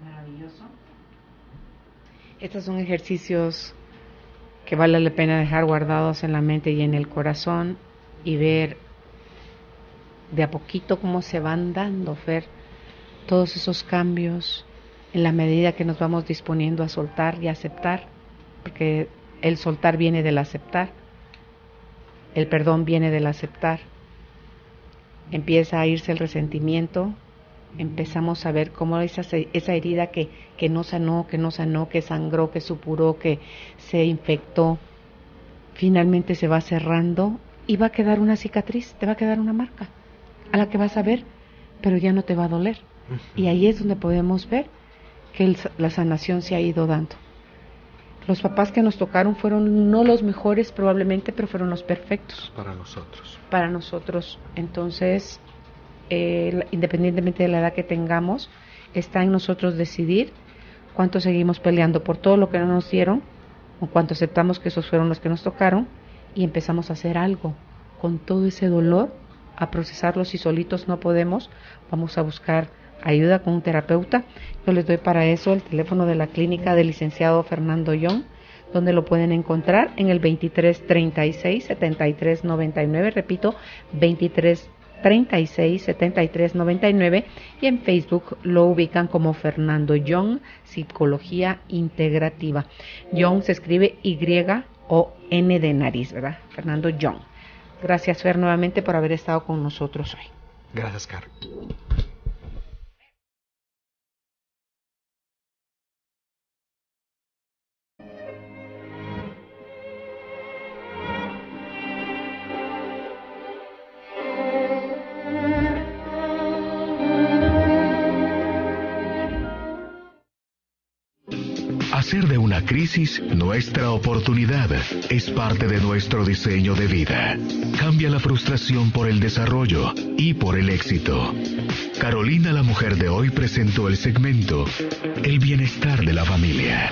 Maravilloso. Estos son ejercicios que vale la pena dejar guardados en la mente y en el corazón y ver de a poquito cómo se van dando, Fer, todos esos cambios en la medida que nos vamos disponiendo a soltar y aceptar, porque el soltar viene del aceptar, el perdón viene del aceptar, empieza a irse el resentimiento, empezamos a ver cómo esa herida que no sanó, que sangró, que supuró, que se infectó, finalmente se va cerrando y va a quedar una cicatriz, te va a quedar una marca a la que vas a ver, pero ya no te va a doler. Y ahí es donde podemos ver que la sanación se ha ido dando. Los papás que nos tocaron fueron no los mejores probablemente, pero fueron los perfectos. Para nosotros. Entonces, independientemente de la edad que tengamos, está en nosotros decidir cuánto seguimos peleando por todo lo que no nos dieron, o cuánto aceptamos que esos fueron los que nos tocaron, y empezamos a hacer algo con todo ese dolor, a procesarlo. Si solitos no podemos, vamos a buscar ayuda con un terapeuta. Yo les doy para eso el teléfono de la clínica del licenciado Fernando Young, donde lo pueden encontrar en el 2336-7399, repito, 2336-7399, y en Facebook lo ubican como Fernando Young, Psicología Integrativa. Young se escribe Y-O-N de nariz, ¿verdad? Fernando Young. Gracias, Fer, nuevamente por haber estado con nosotros hoy. Gracias, Caro. Hacer de una crisis nuestra oportunidad es parte de nuestro diseño de vida. Cambia la frustración por el desarrollo y por el éxito. Carolina, la mujer de hoy, presentó el segmento El bienestar de la familia.